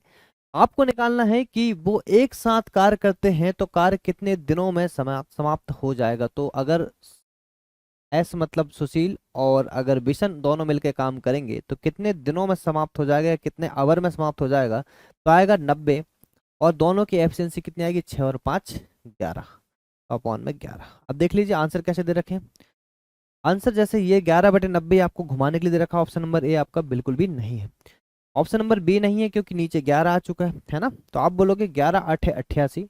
आपको निकालना है कि वो एक साथ कार्य करते हैं तो कार्य कितने दिनों में समाप्त हो जाएगा। तो अगर एस मतलब सुशील और अगर बिशन दोनों मिलकर काम करेंगे तो कितने दिनों में समाप्त हो जाएगा, कितने आवर में समाप्त हो जाएगा, तो आएगा 90। और दोनों की एफिशिएंसी कितनी आएगी, 6 और 5 11 अपॉन में 11। अब देख लीजिए आंसर कैसे दे रखे हैं। आंसर जैसे ये 11/90 आपको घुमाने के लिए दे रखा, ऑप्शन नंबर ए आपका बिल्कुल भी नहीं है। ऑप्शन नंबर बी नहीं है क्योंकि नीचे 11 आ चुका है ना। तो आप बोलोगे 11 8 88,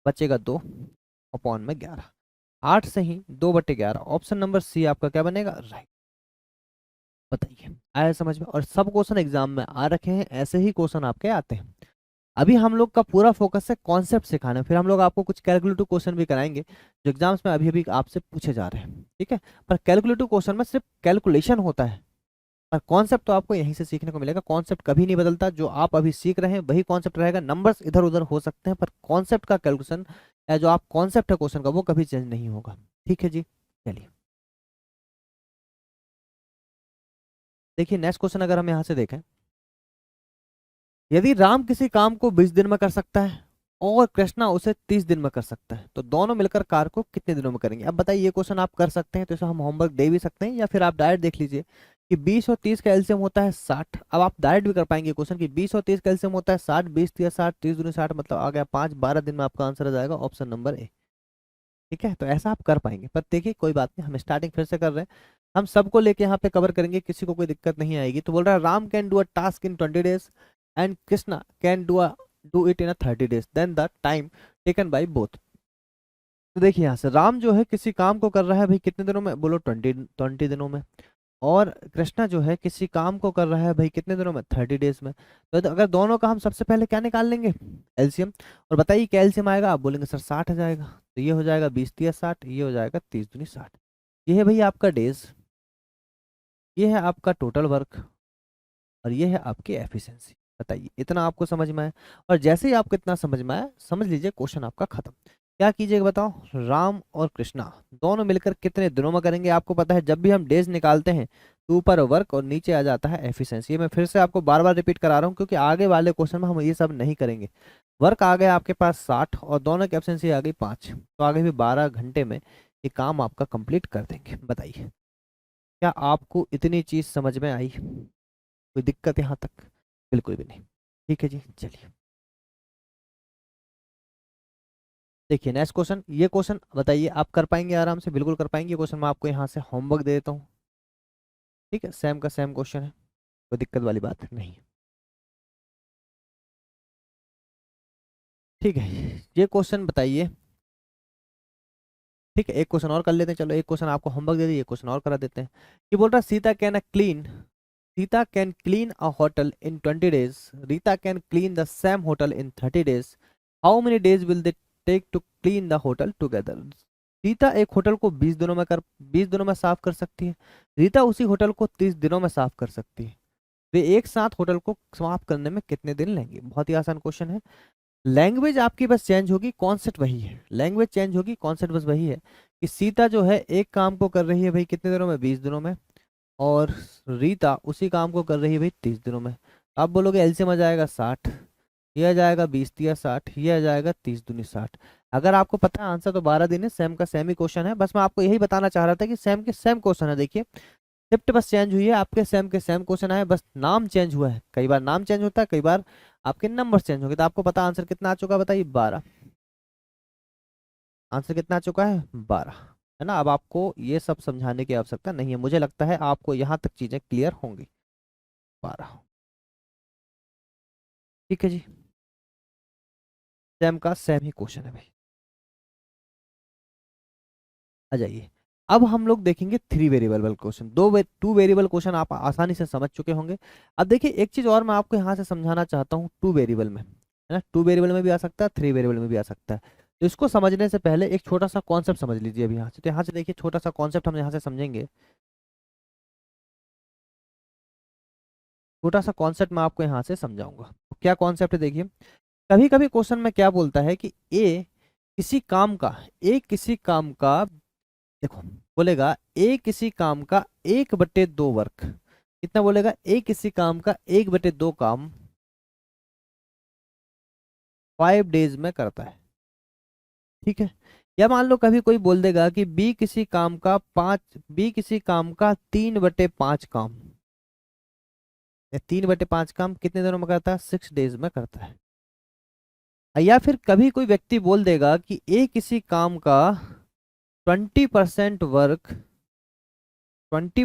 बचेगा 2 अपॉन में 11, 8 से ही 2/11। ऑप्शन नंबर सी आपका क्या बनेगा, राइट। बताइए आया समझ में। और सब क्वेश्चन एग्जाम में आ रखे हैं, ऐसे ही क्वेश्चन आपके आते हैं। अभी हम लोग का पूरा फोकस है कॉन्सेप्ट सिखाना, फिर हम लोग आपको कुछ कैलकुलेटिव क्वेश्चन भी कराएंगे जो एग्जाम्स में अभी अभी आपसे पूछे जा रहे हैं। ठीक है, पर कैलकुलेटिव क्वेश्चन में सिर्फ कैलकुलेशन होता है, पर कॉन्सेप्ट तो आपको यहीं से सीखने को मिलेगा। कॉन्सेप्ट कभी नहीं बदलता, जो आप अभी सीख रहे हैं वही कॉन्सेप्ट रहेगा। नंबर्स इधर उधर हो सकते हैं पर कॉन्सेप्ट का कैलकुलेशन या जो आप कॉन्सेप्ट है क्वेश्चन का वो कभी चेंज नहीं होगा। ठीक है जी, चलिए देखिए नेक्स्ट क्वेश्चन अगर हम यहाँ से देखें, यदि राम किसी काम को 20 दिन में कर सकता है और कृष्णा उसे 30 दिन में कर सकता है तो दोनों मिलकर कार्य को कितने दिनों में करेंगे। अब बताइए ये क्वेश्चन आप कर सकते हैं तो इसे हम होमवर्क दे भी सकते हैं, या फिर आप डायरेक्ट देख लीजिए कि 20 और 30 का एलसीएम होता है 60। अब आप डायरेक्ट भी कर पाएंगे क्वेश्चन कि 20 और 30 का एलसीएम होता है 60, 20 या 60, 30 दूनी 60, मतलब आ गया 5, 12 दिन में आपका आंसर आ जाएगा ऑप्शन नंबर ए। ठीक है, तो ऐसा आप कर पाएंगे। पर देखिए कोई बात नहीं, हम स्टार्टिंग फिर से कर रहे हैं, हम सबको लेके यहाँ पे कवर करेंगे, किसी को कोई दिक्कत नहीं आएगी। तो बोल रहा है Ram can do a task in 20 days and Krishna can do it in a 30 days, then the time taken by both. तो देखिए यहाँ से राम जो है किसी काम को कर रहा है भाई कितने दिनों में, बोलो 20 दिनों में। और कृष्णा जो है किसी काम को कर रहा है भाई कितने दिनों में, 30 डेज में। तो अगर दोनों का हम सबसे पहले क्या निकाल लेंगे, एलसीएम। और बताइए क्या एलसीएम आएगा, आप बोलेंगे सर 60 आ जाएगा। तो ये हो जाएगा 20 तिया 60, ये हो जाएगा 30 दूनी 60। ये है भैया आपका डेज, ये है आपका टोटल वर्क और ये है आपकी एफिशिएंसी। बताइए इतना आपको समझ में आया। और जैसे ही आपको इतना समझ में आया, समझ लीजिए क्वेश्चन आपका खत्म। क्या कीजिएगा बताओ, राम और कृष्णा दोनों मिलकर कितने दिनों में करेंगे। आपको पता है जब भी हम डेज निकालते हैं तो ऊपर वर्क और नीचे आ जाता है एफिशिएंसी। मैं फिर से आपको बार बार रिपीट करा रहा हूँ क्योंकि आगे वाले क्वेश्चन में हम ये सब नहीं करेंगे। वर्क आ गया आपके पास 60 और दोनों की एफिशिएंसी आ गई 5, तो आगे भी 12 घंटे में ये काम आपका कंप्लीट कर देंगे। बताइए क्या आपको इतनी चीज समझ में आई, कोई दिक्कत यहाँ तक, बिल्कुल भी नहीं। ठीक है जी, चलिए देखिए नेक्स्ट क्वेश्चन। ये क्वेश्चन बताइए आप कर पाएंगे आराम से, बिल्कुल कर पाएंगे। क्वेश्चन मैं आपको यहाँ से होमवर्क दे देता हूँ। ठीक है, सेम का सेम क्वेश्चन है, कोई दिक्कत वाली बात नहीं है। ठीक है, ये क्वेश्चन बताइए। ठीक है, एक क्वेश्चन और कर लेते हैं, चलो एक क्वेश्चन आपको होमवर्क दे दिए, एक क्वेश्चन और करा देते हैं। ये बोल रहा Sita can clean a hotel in 20 days, Rita can clean the same hotel in 30 days, how many days will they take to clean the hotel together. Rita एक होटल को 20 दिनों में साफ कर सकती है, रीता उसी होटल को 30 दिनों में साफ कर सकती है। वे एक साथ होटल को साफ करने में कितने दिन लेंगे। बहुत ही आसान क्वेश्चन है। लैंग्वेज आपकी बस चेंज होगी, कॉन्सेप्ट वही है। लैंग्वेज चेंज होगी, कॉन्सेप्ट बस वही है कि सीता जो है एक काम को कर रही है भाई कितने दिनों में, 20 दिनों में, और रीता उसी काम को कर रही है भाई 30 दिनों में। आप बोलोगे एलसीएम आ जाएगा 60, ये आ जाएगा 20 तिया 60, ये आ जाएगा 30 दूनी 60। अगर आपको पता है आंसर तो 12 दिन है, सेम का सेम ही क्वेश्चन है। बस मैं आपको यही बताना चाह रहा था कि सेम के सेम क्वेश्चन है। देखिए शिफ्ट बस चेंज हुई है, आपके सेम के सेम क्वेश्चन आए, बस नाम चेंज हुआ है। कई बार नाम चेंज होता है, कई बार आपके नंबर चेंज हो गए। तो आपको पता आंसर कितना आ चुका है बताइए, 12। आंसर कितना आ चुका है 12, है ना। अब आपको ये सब समझाने की आवश्यकता नहीं है, मुझे लगता है आपको यहाँ तक चीजें क्लियर होंगी। 12, ठीक है जी। सेम का सेम ही क्वेश्चन है भाई, आ जाइए। अब हम लोग देखेंगे थ्री वेरिएबल वाला क्वेश्चन। टू वेरिएबल क्वेश्चन आप आसानी से समझ चुके होंगे। अब देखिए एक चीज और मैं आपको यहाँ से समझाना चाहता हूँ, टू वेरिएबल में, है ना। टू वेरिएबल में भी आ सकता है, थ्री वेरिएबल में भी आ सकता है। तो इसको समझने से पहले एक छोटा सा कॉन्सेप्ट समझ लीजिए अभी यहाँ से। तो यहाँ से देखिए छोटा सा कॉन्सेप्ट हम यहाँ से समझेंगे। छोटा सा कॉन्सेप्ट मैं आपको यहाँ से समझाऊंगा। तो क्या कॉन्सेप्ट है देखिए, कभी कभी क्वेश्चन में क्या बोलता है कि ए किसी काम का, देखो बोलेगा ए किसी काम का 1/2 वर्क, कितना बोलेगा, ए किसी काम का 1/2 काम 5 डेज में करता है, ठीक है। या मान लो कभी कोई बोल देगा कि बी किसी काम का 3/5 काम, 3/5 काम कितने दिनों में करता है, 6 डेज में करता है। या फिर कभी कोई व्यक्ति बोल देगा कि ए किसी काम का 20% वर्क 5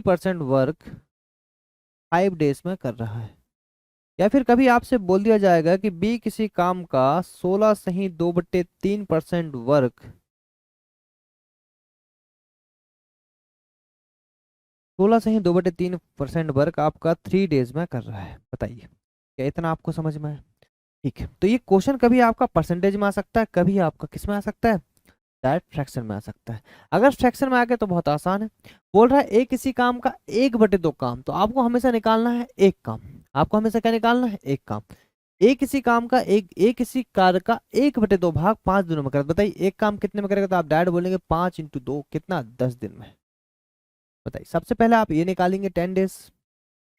डेज में कर रहा है। या फिर कभी आपसे बोल दिया जाएगा कि बी किसी काम का 16 सही 2/3% वर्क 16 सही 2/3% वर्क आपका 3 डेज में कर रहा है। बताइए क्या इतना आपको समझ में है? ठीक है, तो ये क्वेश्चन कभी आपका परसेंटेज में आ सकता है, कभी आपका किस में आ सकता है, डायरेक्ट फ्रैक्शन में आ सकता है। अगर फ्रैक्शन में आ गया तो बहुत आसान है। बोल रहा है ए किसी काम का 1/2 काम, तो आपको हमेशा निकालना है एक काम। आपको हमेशा क्या निकालना है, एक काम। ए किसी कार्य का 1/2 भाग 5 दिनों में करेगा। बताइए एक काम कितने में करेगा, तो आप डायरेक्ट बोलेंगे 5 × 2 कितना, 10 दिन में। बताइए सबसे पहले आप ये निकालेंगे 10 डेज।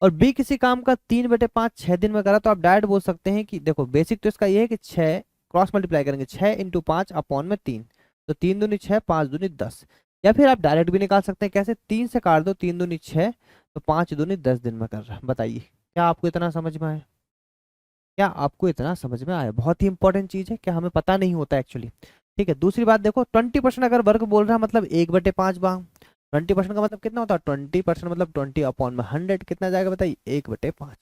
और बी किसी काम का 3/5 6 दिन में करा, तो आप डायरेक्ट बोल सकते हैं कि देखो बेसिक तो इसका ये है कि 6 क्रॉस मल्टीप्लाई करेंगे, 6 × 5/5 तो 3 दूनी 6 5 दूनी 10। या फिर आप डायरेक्ट भी निकाल सकते हैं, कैसे, 3 से काट दो, 3 दूनी 6 तो 5 दूनी 10 दिन में कर रहा है। बताइए क्या आपको इतना समझ में आया, क्या आपको इतना समझ में आया? बहुत ही इंपॉर्टेंट चीज है, क्या हमें पता नहीं होता एक्चुअली। ठीक है, दूसरी बात देखो 20% अगर वर्ग बोल रहा है मतलब 1/5 भाग 20% का मतलब कितना होता है, 20% मतलब 20/100 कितना जाएगा बताइए, 1/5।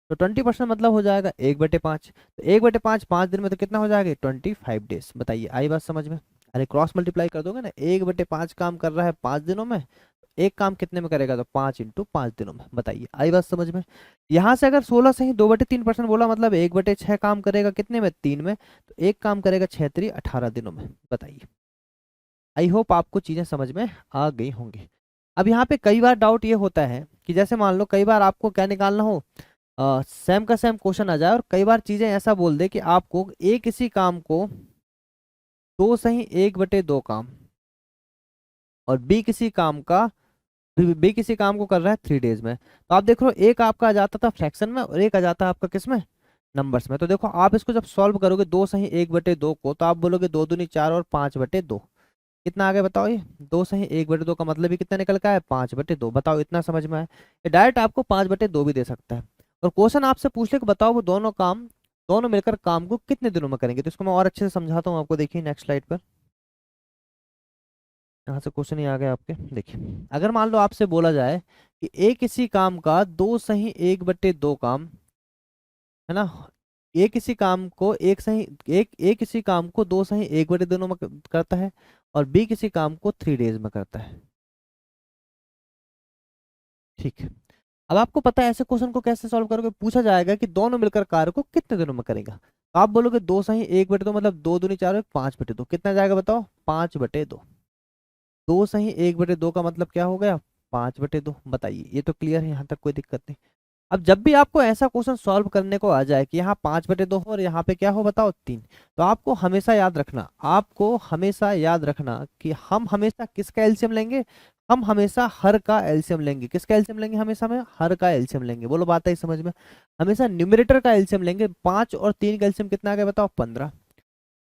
तो 20% मतलब हो जाएगा 1/5, तो 1/5 5 दिन में तो कितना हो जाएगा, 25 डेज। बताइए आई बात समझ में? अरे क्रॉस मल्टीप्लाई कर दोगे ना, 1/5 काम कर रहा है 5 दिनों में, एक काम कितने में करेगा, तो 5 × 5 दिनों में। बताइए आई बात समझ में? यहाँ से अगर 16 सही 2/3% बोला मतलब 1/6 काम करेगा कितने में, 3 में, तो एक काम करेगा 6×3 18 दिनों में। बताइए आई होप आपको चीजें समझ में आ गई होंगी। अब यहाँ पे कई बार डाउट ये होता है कि जैसे मान लो कई बार आपको क्या निकालना हो, सेम का सेम क्वेश्चन आ जाए और कई बार चीजें ऐसा बोल दे कि आपको ए किसी काम को 2 सही 1/2 काम और बी किसी काम को कर रहा है 3 डेज में। तो आप देख लो एक आपका आ जाता था फ्रैक्शन में और एक आ जाता है आपका किस में, नंबर्स में। तो देखो आप इसको जब सॉल्व करोगे 2 सही 1/2 को, तो आप बोलोगे 2 दूनी 4 और 5/2 कितना आ गया बताओ, ये 2 सही 1/2 का मतलब ही कितना निकल का है, 5/2। बताओ इतना समझ में आया? ये डायरेक्ट आपको 5/2 भी दे सकता है। और क्वेश्चन आपसे पूछ ले कि बताओ वो दोनों मिलकर काम को कितने दिनों में करेंगे। तो इसको मैं और अच्छे से समझाता हूँ आपको, देखिए नेक्स्ट स्लाइड पर। यहाँ से क्वेश्चन ही आ गया आपके, देखिए अगर मान लो आपसे बोला जाए कि ए किसी काम का 2 सही 1/2 काम, है ना, ए किसी काम को एक किसी काम को 2 सही 1/2 दिनों में करता है और बी किसी काम को 3 डेज में करता है। ठीक है, अब आपको पता है ऐसे क्वेश्चन को कैसे सॉल्व करोगे, पूछा जाएगा कि दोनों मिलकर कार्य को कितने दिनों में करेगा। तो आप बोलोगे 2 सही 1/2 मतलब 2 दूनी 4 5/2 कितना जाएगा बताओ, 5/2। 2 सही 1/2 का मतलब क्या हो गया, 5/2। बताइए ये तो क्लियर है, यहाँ तक कोई दिक्कत नहीं। अब जब भी आपको ऐसा क्वेश्चन सॉल्व करने को आ जाए कि यहाँ 5/2 हो और यहाँ पे क्या हो बताओ 3, तो आपको हमेशा याद रखना कि हम हमेशा किसका एलसीएम लेंगे, हम हमेशा हर का एलसीएम लेंगे। किसका एलसीएम लेंगे, हमेशा में हर का एलसीएम लेंगे। बोलो बात है समझ में? हमेशा न्यूमरेटर का एलसीएम लेंगे। 5 और 3 का एलसीएम कितना आ गया बताओ, 15।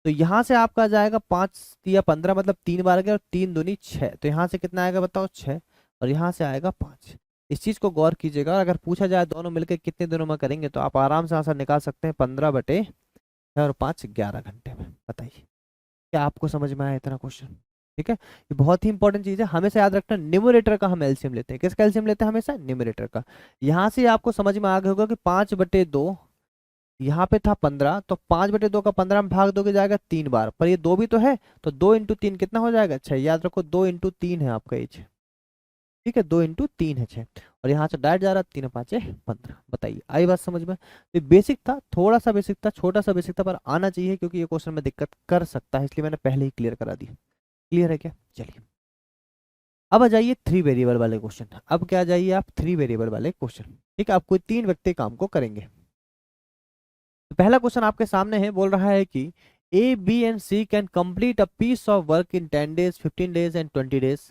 तो यहाँ से आपका आ जाएगा 5 × 15 मतलब 3 बार गया और 3 दूनी 6, तो यहाँ से कितना आएगा बताओ 6 और यहाँ से आएगा 5। इस चीज को गौर कीजिएगा, और अगर पूछा जाए दोनों मिलकर कितने दिनों में करेंगे तो आप आराम से आंसर निकाल सकते हैं, 15/6 और 5 11 घंटे में। बताइए क्या आपको समझ में आया इतना क्वेश्चन? ठीक है, ये बहुत ही इंपॉर्टेंट चीज है, हमेशा याद रखना। न्यूमरेटर का हम एलसीएम लेते हैं। किसका एलसीएम लेते हैं? हमेशा न्यूमरेटर का। यहाँ से आपको समझ में आ गया होगा कि 5/2, यहाँ पे था 15, तो 5/2 का 15 में भाग दोगे जाएगा 3 बार, पर ये 2 भी तो है, तो 2 × 3 कितना हो जाएगा? 6। याद रखो 2 × 3 है आपका एज। ठीक है, 2 × 3 है 6, और यहाँ से डायरेक्ट जा रहा है 3×5 = 15। बताइए, आई बात समझ में? तो बेसिक था, थोड़ा सा बेसिक था, छोटा सा बेसिक था, पर आना चाहिए, क्योंकि ये क्वेश्चन में दिक्कत कर सकता है, इसलिए मैंने पहले ही क्लियर करा दिया। क्लियर है क्या? चलिए, अब आ जाइए 3 वेरिएबल वाले क्वेश्चन। अब क्या आ जाइए आप? 3 वेरिएबल वाले क्वेश्चन। ठीक है, आप कोई 3 व्यक्ति काम को करेंगे। तो पहला क्वेश्चन आपके सामने है, बोल रहा है कि A, B and C can complete a piece of work in 10 days, 15 days and 20 days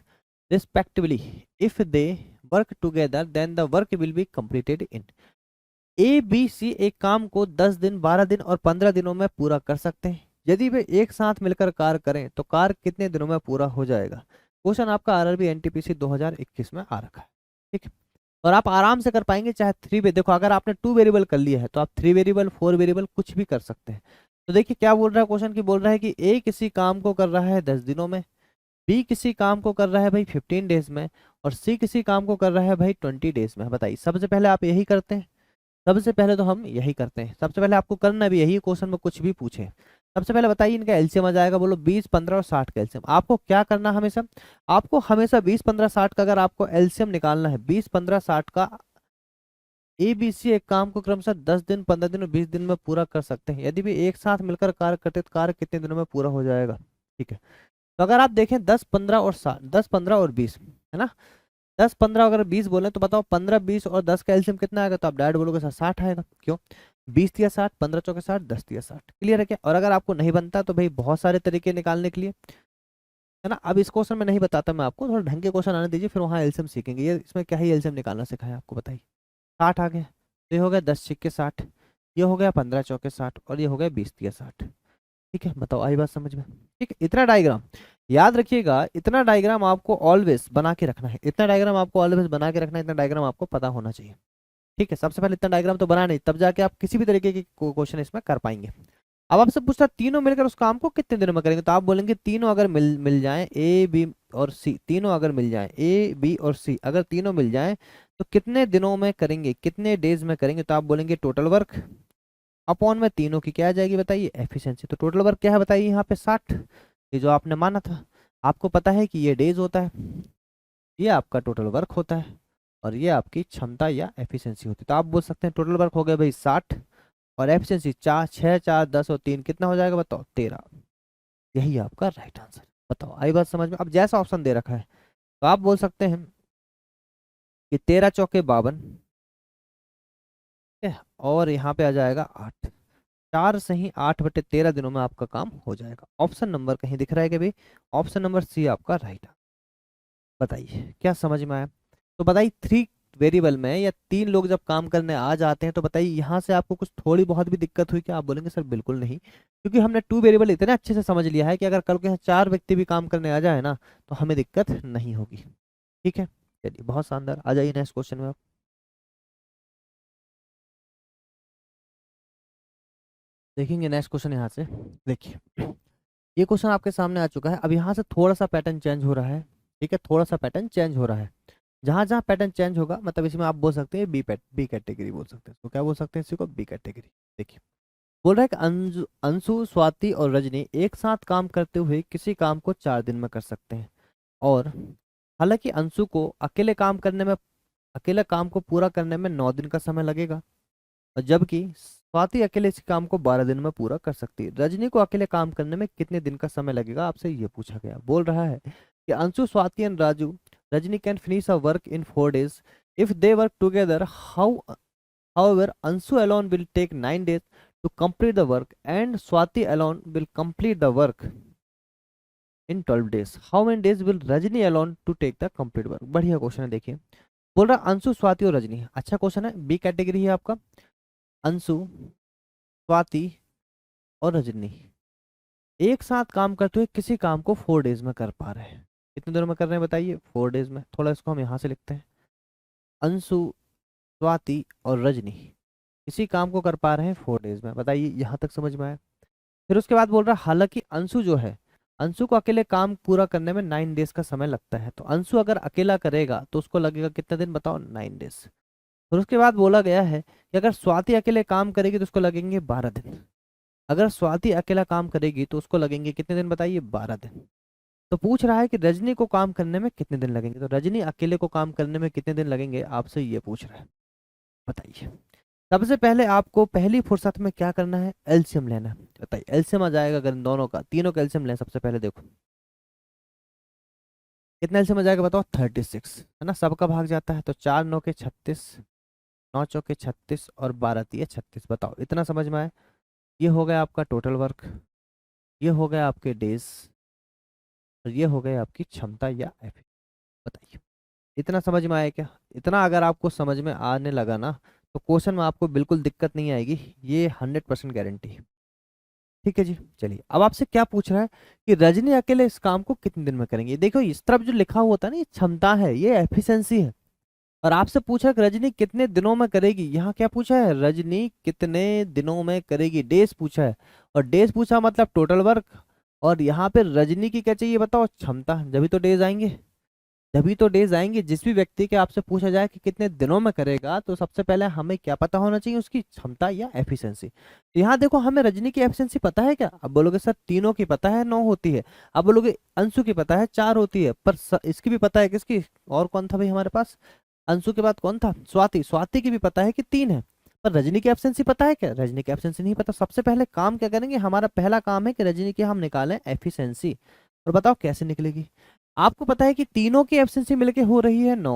respectively. If they work together, then the work will be completed in. A, B, C एक काम को 10 दिन, 12 दिन और 15 दिनों में पूरा कर सकते हैं। यदि वे एक साथ मिलकर कार्य करें तो कार्य कितने दिनों में पूरा हो जाएगा? क्वेश्चन आपका आरआरबी एनटीपीसी 2021 में आ रखा है। ठीक है, और आप आराम से कर पाएंगे, चाहे 3 वे देखो, अगर आपने 2 वेरिएबल कर लिया है तो आप 3 वेरिएबल, 4 वेरिएबल कुछ भी कर सकते हैं। तो देखिए क्या बोल रहा है क्वेश्चन, की बोल रहा है कि ए किसी काम को कर रहा है 10 दिनों में, बी किसी काम को कर रहा है भाई 15 डेज में, और सी किसी काम को कर रहा है भाई 20 डेज में। बताइए, सबसे पहले आप यही करते हैं? सबसे पहले तो हम यही करते हैं, सबसे पहले आपको करना भी यही, क्वेश्चन में कुछ भी पूछे। सबसे पहले बताइए इनका एलसीएम आ जाएगा, बोलो 20, 15 और 60 का एलसीएम। आपको क्या करना? हमेशा आपको हमेशा 20, 15, 60 का अगर आपको एलसीएम निकालना है, 20, 15, 60 का, ए, बी, सी एक काम को क्रमशः 10 दिन, 15 दिन और 20 दिन में पूरा कर सकते हैं। यदि भी एक साथ मिलकर कार्य करते तो कार्य कितने दिनों में पूरा हो जाएगा? ठीक है, तो अगर आप देखें 10, 15 और 60, 10, 15 और 20 है ना, 10, 15 अगर 20 बोले तो बताओ 15, 20 और 10 का एलसीएम कितना आएगा? तो आप डायरेक्ट बोलोगे सर 60 आएगा। क्यों? 20 दिया 60, 15 चौके 60, 10 दिया 60। क्लियर है क्या? और अगर आपको नहीं बनता तो भाई बहुत सारे तरीके निकालने के लिए, है ना। अब इस क्वेश्चन में नहीं बताता मैं आपको, थोड़ा ढंग के क्वेश्चन आने दीजिए, फिर वहाँ एलसीएम सीखेंगे। ये इसमें क्या ही एलसीएम निकालना सिखाया आपको? बताइए। 60 आ गया, तो ये हो गया 10 छिक्के 60, ये हो गया 15 चौके 60, और ये हो गया 20 दिया 60। ठीक है, बताओ आई बात समझ में? ठीक है, इतना डायग्राम याद रखिएगा, इतना डायग्राम आपको ऑलवेज बना के रखना है, इतना डायग्राम आपको ऑलवेज बना के रखना है, इतना डायग्राम आपको पता होना चाहिए। ठीक है, सबसे पहले इतना डायग्राम तो बना नहीं, तब जाके आप किसी भी तरीके के क्वेश्चन इसमें कर पाएंगे। अब आपसे पूछता है तीनों मिलकर उस काम को कितने दिनों में करेंगे, तो आप बोलेंगे तीनों अगर मिल मिल जाएं, ए, बी और सी, तीनों अगर मिल जाएं, ए, बी और सी अगर तीनों मिल जाएं तो कितने दिनों में करेंगे, कितने डेज में करेंगे? तो आप बोलेंगे टोटल वर्क अपॉन में तीनों की क्या आ जाएगी? बताइए, एफिशिएंसी। तो टोटल वर्क क्या है बताइए यहाँ पे? 60। ये जो आपने माना था, आपको पता है कि ये डेज होता है, ये आपका टोटल वर्क होता है, और ये आपकी क्षमता या एफिशिएंसी होती है। तो आप बोल सकते हैं टोटल वर्क हो गया भाई 60, और एफिशिएंसी 4, 6, 4, 10 और 3 कितना हो जाएगा? बताओ, 13। यही आपका राइट आंसर। बताओ, आई बात समझ में? अब जैसा ऑप्शन दे रखा है तो आप बोल सकते हैं कि 13 चौके 52, ठीक है, और यहाँ पे आ जाएगा 8, 4 सही 8/13 दिनों में आपका काम हो जाएगा। ऑप्शन नंबर कहीं दिख रहा है कि भाई? ऑप्शन नंबर सी आपका राइट। बताइए, क्या समझ में आया? तो बताइए 3 वेरिएबल में या 3 लोग जब काम करने आ जाते हैं तो बताइए यहाँ से आपको कुछ थोड़ी बहुत भी दिक्कत हुई क्या? आप बोलेंगे सर बिल्कुल नहीं, क्योंकि हमने 2 वेरिएबल इतने अच्छे से समझ लिया है कि अगर कल को यहाँ 4 व्यक्ति भी काम करने आ जाए ना तो हमें दिक्कत नहीं होगी। ठीक है, चलिए बहुत शानदार। आ जाइए नेक्स्ट क्वेश्चन में आप। देखेंगे नेक्स्ट क्वेश्चन यहाँ से। देखिए, ये क्वेश्चन आपके सामने आ चुका है। अब यहाँ से थोड़ा सा पैटर्न चेंज हो रहा है। ठीक है, थोड़ा सा पैटर्न चेंज हो रहा है। जहां जहां पैटर्न चेंज होगा, मतलब इसमें आप बोल सकते हैं बी कैटेगरी बोल सकते हैं इसको। क्या बोल सकते हैं इसी को? B category. देखिए, बोल रहा है कि अंशु, स्वाति और रजनी एक साथ काम करते हुए किसी काम को 4 दिन में कर सकते हैं, और हालांकि अंशु को अकेले काम को पूरा करने में 9 दिन का समय लगेगा, और जबकि स्वाति अकेले इस काम को 12 दिन में पूरा कर सकती है। रजनी को अकेले काम करने में कितने दिन का समय लगेगा? आपसे ये पूछा गया। बोल रहा है कि Anshu, Swati and Raju Rajni can finish her work in 4 days if they work together. However, Ansu alone will take 9 days to complete the work, and Swati alone will complete the work in 12 days. How many days will Rajni alone to take the complete work? बढ़िया question है। देखिए, बोल रहा अंशु, स्वाति और रजनी। अच्छा question है, B category है आपका। अंशु, स्वाति और रजनी एक साथ काम करते हुए किसी काम को 4 डेज में कर पा रहे हैं। कितने दिनों में कर रहे हैं बताइए? 4 डेज में। थोड़ा इसको हम यहाँ से लिखते हैं, अंशु, स्वाति और रजनी इसी काम को कर पा रहे हैं 4 डेज में। बताइए, यहाँ तक समझ में आया? फिर उसके बाद बोल रहा है हालांकि अंशु जो है अंशु को अकेले काम पूरा करने में 9 डेज का समय लगता है। तो अंशु अगर अकेला करेगा तो उसको लगेगा कितने दिन, बताओ, 9 डेज। फिर उसके बाद बोला गया है कि अगर स्वाति अकेले काम करेगी तो उसको लगेंगे 12 दिन। अगर स्वाति अकेला काम करेगी तो उसको लगेंगे कितने दिन, बताइए, 12 दिन। तो पूछ रहा है कि रजनी को काम करने में कितने दिन लगेंगे। तो रजनी अकेले को काम करने में कितने दिन लगेंगे, आपसे ये पूछ रहा है, बताइए। सबसे पहले आपको पहली फुर्सत में क्या करना है, एलसीएम लेना है। बताइए एलसीएम आ जाएगा अगर इन दोनों का, तीनों का एलसीएम लें। सबसे पहले देखो कितना एलसीएम आ जाएगा, बताओ, 36 है ना, सबका भाग जाता है। तो 4 9 के 36, 9 चौके 36 और 12 तिये 36। बताओ इतना समझ में आए। ये हो गया आपका टोटल वर्क, ये हो गया आपके डेज, और ये हो गए आपकी क्षमता या एफिशिएंसी। बताइए इतना समझ में आया क्या। इतना अगर आपको समझ में आने लगा ना तो क्वेश्चन में आपको बिल्कुल दिक्कत नहीं आएगी, ये 100% गारंटी है। ठीक है जी, चलिए अब आपसे क्या पूछ रहा है कि रजनी अकेले इस काम को कितने दिन में करेंगे। देखो इस तरफ जो लिखा हुआ था ना, ये क्षमता है, ये एफिशिएंसी है। और आपसे पूछा कि रजनी कितने दिनों में करेगी, यहाँ क्या पूछा है, रजनी कितने दिनों में करेगी, डेज पूछा है। और डेज पूछा मतलब टोटल वर्क। और यहाँ पे रजनी की क्या चाहिए, बताओ, क्षमता। जब भी तो डेज आएंगे, जभी तो डेज आएंगे। जिस भी व्यक्ति के आपसे पूछा जाए कि कितने दिनों में करेगा तो सबसे पहले हमें क्या पता होना चाहिए, उसकी क्षमता या एफिशिएंसी। तो यहाँ देखो हमें रजनी की एफिशिएंसी पता है क्या। अब बोलोगे सर तीनों की पता है 9 होती है। अब बोलोगे अंशु की पता है 4 होती है, पर इसकी भी पता है किसकी, और कौन था भाई हमारे पास, अंशु के बाद कौन था, स्वाति। स्वाति की भी पता है कि 3 है। पर रजनी की एब्सेंसी पता है क्या, रजनी की एब्सेंसी नहीं पता। सबसे पहले काम क्या करेंगे, हमारा पहला काम है कि रजनी की हम निकालें एफिशिएंसी। और बताओ कैसे निकलेगी। आपको पता है कि तीनों की एब्सेंसी मिलके हो रही है 9।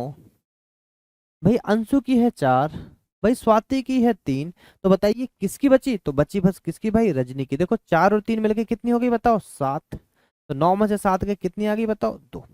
भाई अंशु की है 4, भाई स्वाति की है 3। तो बताइए किसकी बची, तो बची बस किसकी, भाई रजनी की। देखो 4 और 3 मिलके कितनी हो गई, बताओ 7। तो 9 में से 7 के कितनी आ गई, बताओ 2।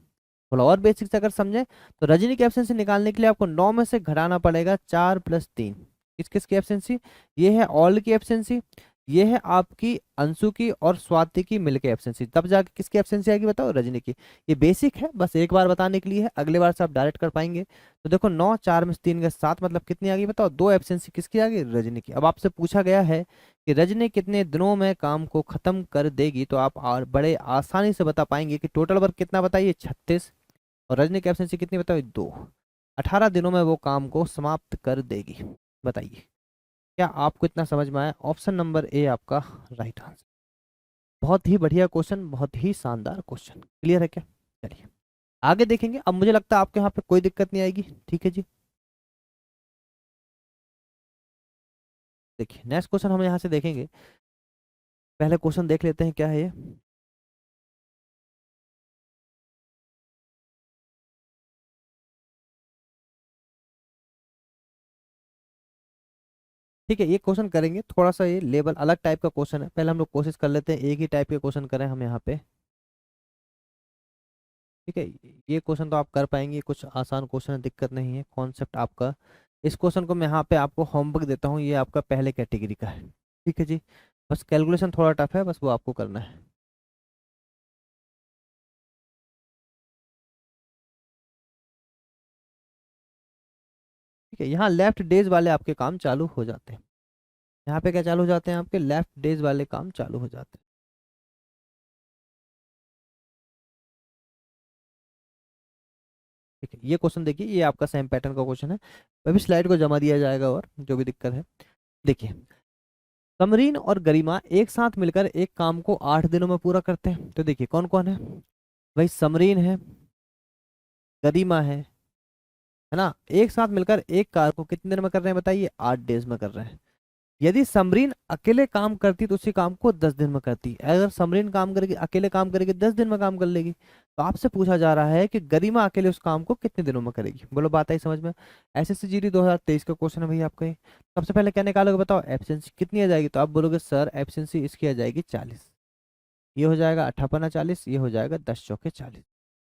थोड़ा और बेसिक से अगर समझे तो रजनी की एब्सेंसी निकालने के लिए आपको 9 में से घटाना पड़ेगा 4 + 3। किस किस की एब्सेंसी, ये है ऑल की एब्सेंसी, ये है आपकी अंशु की और स्वाति की मिलके एब्सेंसी। तब जाके किसकी एब्सेंसी आएगी, बताओ, रजनी की। ये बेसिक है, बस एक बार बताने के लिए है, अगले बार से आप डायरेक्ट कर पाएंगे। तो देखो 9 4 में से 3 गए 7, मतलब कितनी आ गई, बताओ, 2 एब्सेंसी किसकी आ गई, रजनी की। अब आपसे पूछा गया है कि रजनी कितने दिनों में काम को खत्म कर देगी, तो आप और बड़े आसानी से बता पाएंगे कि टोटल वर्क कितना, बताइए 36, और रजनी की एब्सेंसी कितनी, बताओ 2। 18 दिनों में वो काम को समाप्त कर देगी। बताइए क्या आपको इतना समझ में आया। ऑप्शन नंबर ए आपका राइट आंसर। बहुत ही बढ़िया क्वेश्चन, बहुत ही शानदार क्वेश्चन। क्लियर है क्या। चलिए आगे देखेंगे। अब मुझे लगता है आपके यहाँ पे कोई दिक्कत नहीं आएगी। ठीक है जी, देखिए नेक्स्ट क्वेश्चन हम यहाँ से देखेंगे। पहले क्वेश्चन देख लेते हैं क्या है ये। ठीक है, ये क्वेश्चन करेंगे, थोड़ा सा ये लेवल अलग टाइप का क्वेश्चन है। पहले हम लोग कोशिश कर लेते हैं एक ही टाइप के क्वेश्चन करें हम यहाँ पे। ठीक है, ये क्वेश्चन तो आप कर पाएंगे, कुछ आसान क्वेश्चन है, दिक्कत नहीं है, कॉन्सेप्ट आपका। इस क्वेश्चन को मैं यहाँ पे आपको होमवर्क देता हूँ, ये आपका पहले कैटेगरी का है। ठीक है जी, बस कैलकुलेशन थोड़ा टफ है, बस वो आपको करना है। ठीक है, यहाँ लेफ्ट डेज वाले आपके काम चालू हो जाते हैं। यहाँ पे क्या चालू हो जाते हैं, आपके लेफ्ट डेज वाले काम चालू हो जाते हैं। ठीक है, ये क्वेश्चन देखिए, ये आपका सेम पैटर्न का क्वेश्चन है। अभी स्लाइड को जमा दिया जाएगा, और जो भी दिक्कत है देखिए। समरीन और गरिमा एक साथ मिलकर एक काम को 8 दिनों में पूरा करते हैं। तो देखिए कौन कौन है, भाई समरीन है, गरिमा है ना। एक साथ मिलकर एक कार को कितने दिन में कर रहे हैं, बताइए 8 डेज में कर रहे हैं। यदि समरीन अकेले काम करती तो उसी काम को 10 दिन में करती। अगर समरीन काम करेगी, अकेले काम करेगी, 10 दिन में काम कर लेगी। तो आपसे पूछा जा रहा है कि गरिमा अकेले उस काम को कितने दिनों में करेगी। बोलो बात आई समझ में। एसएससी जीडी 2023 का क्वेश्चन है भाई आपका ये। सबसे पहले क्या निकालोगे, बताओ, एब्सेंसी कितनी आ जाएगी। तो आप बोलोगे सर एब्सेंसी इसकी आ जाएगी 40। ये हो जाएगा 58 40, ये हो जाएगा 10 चौके 40।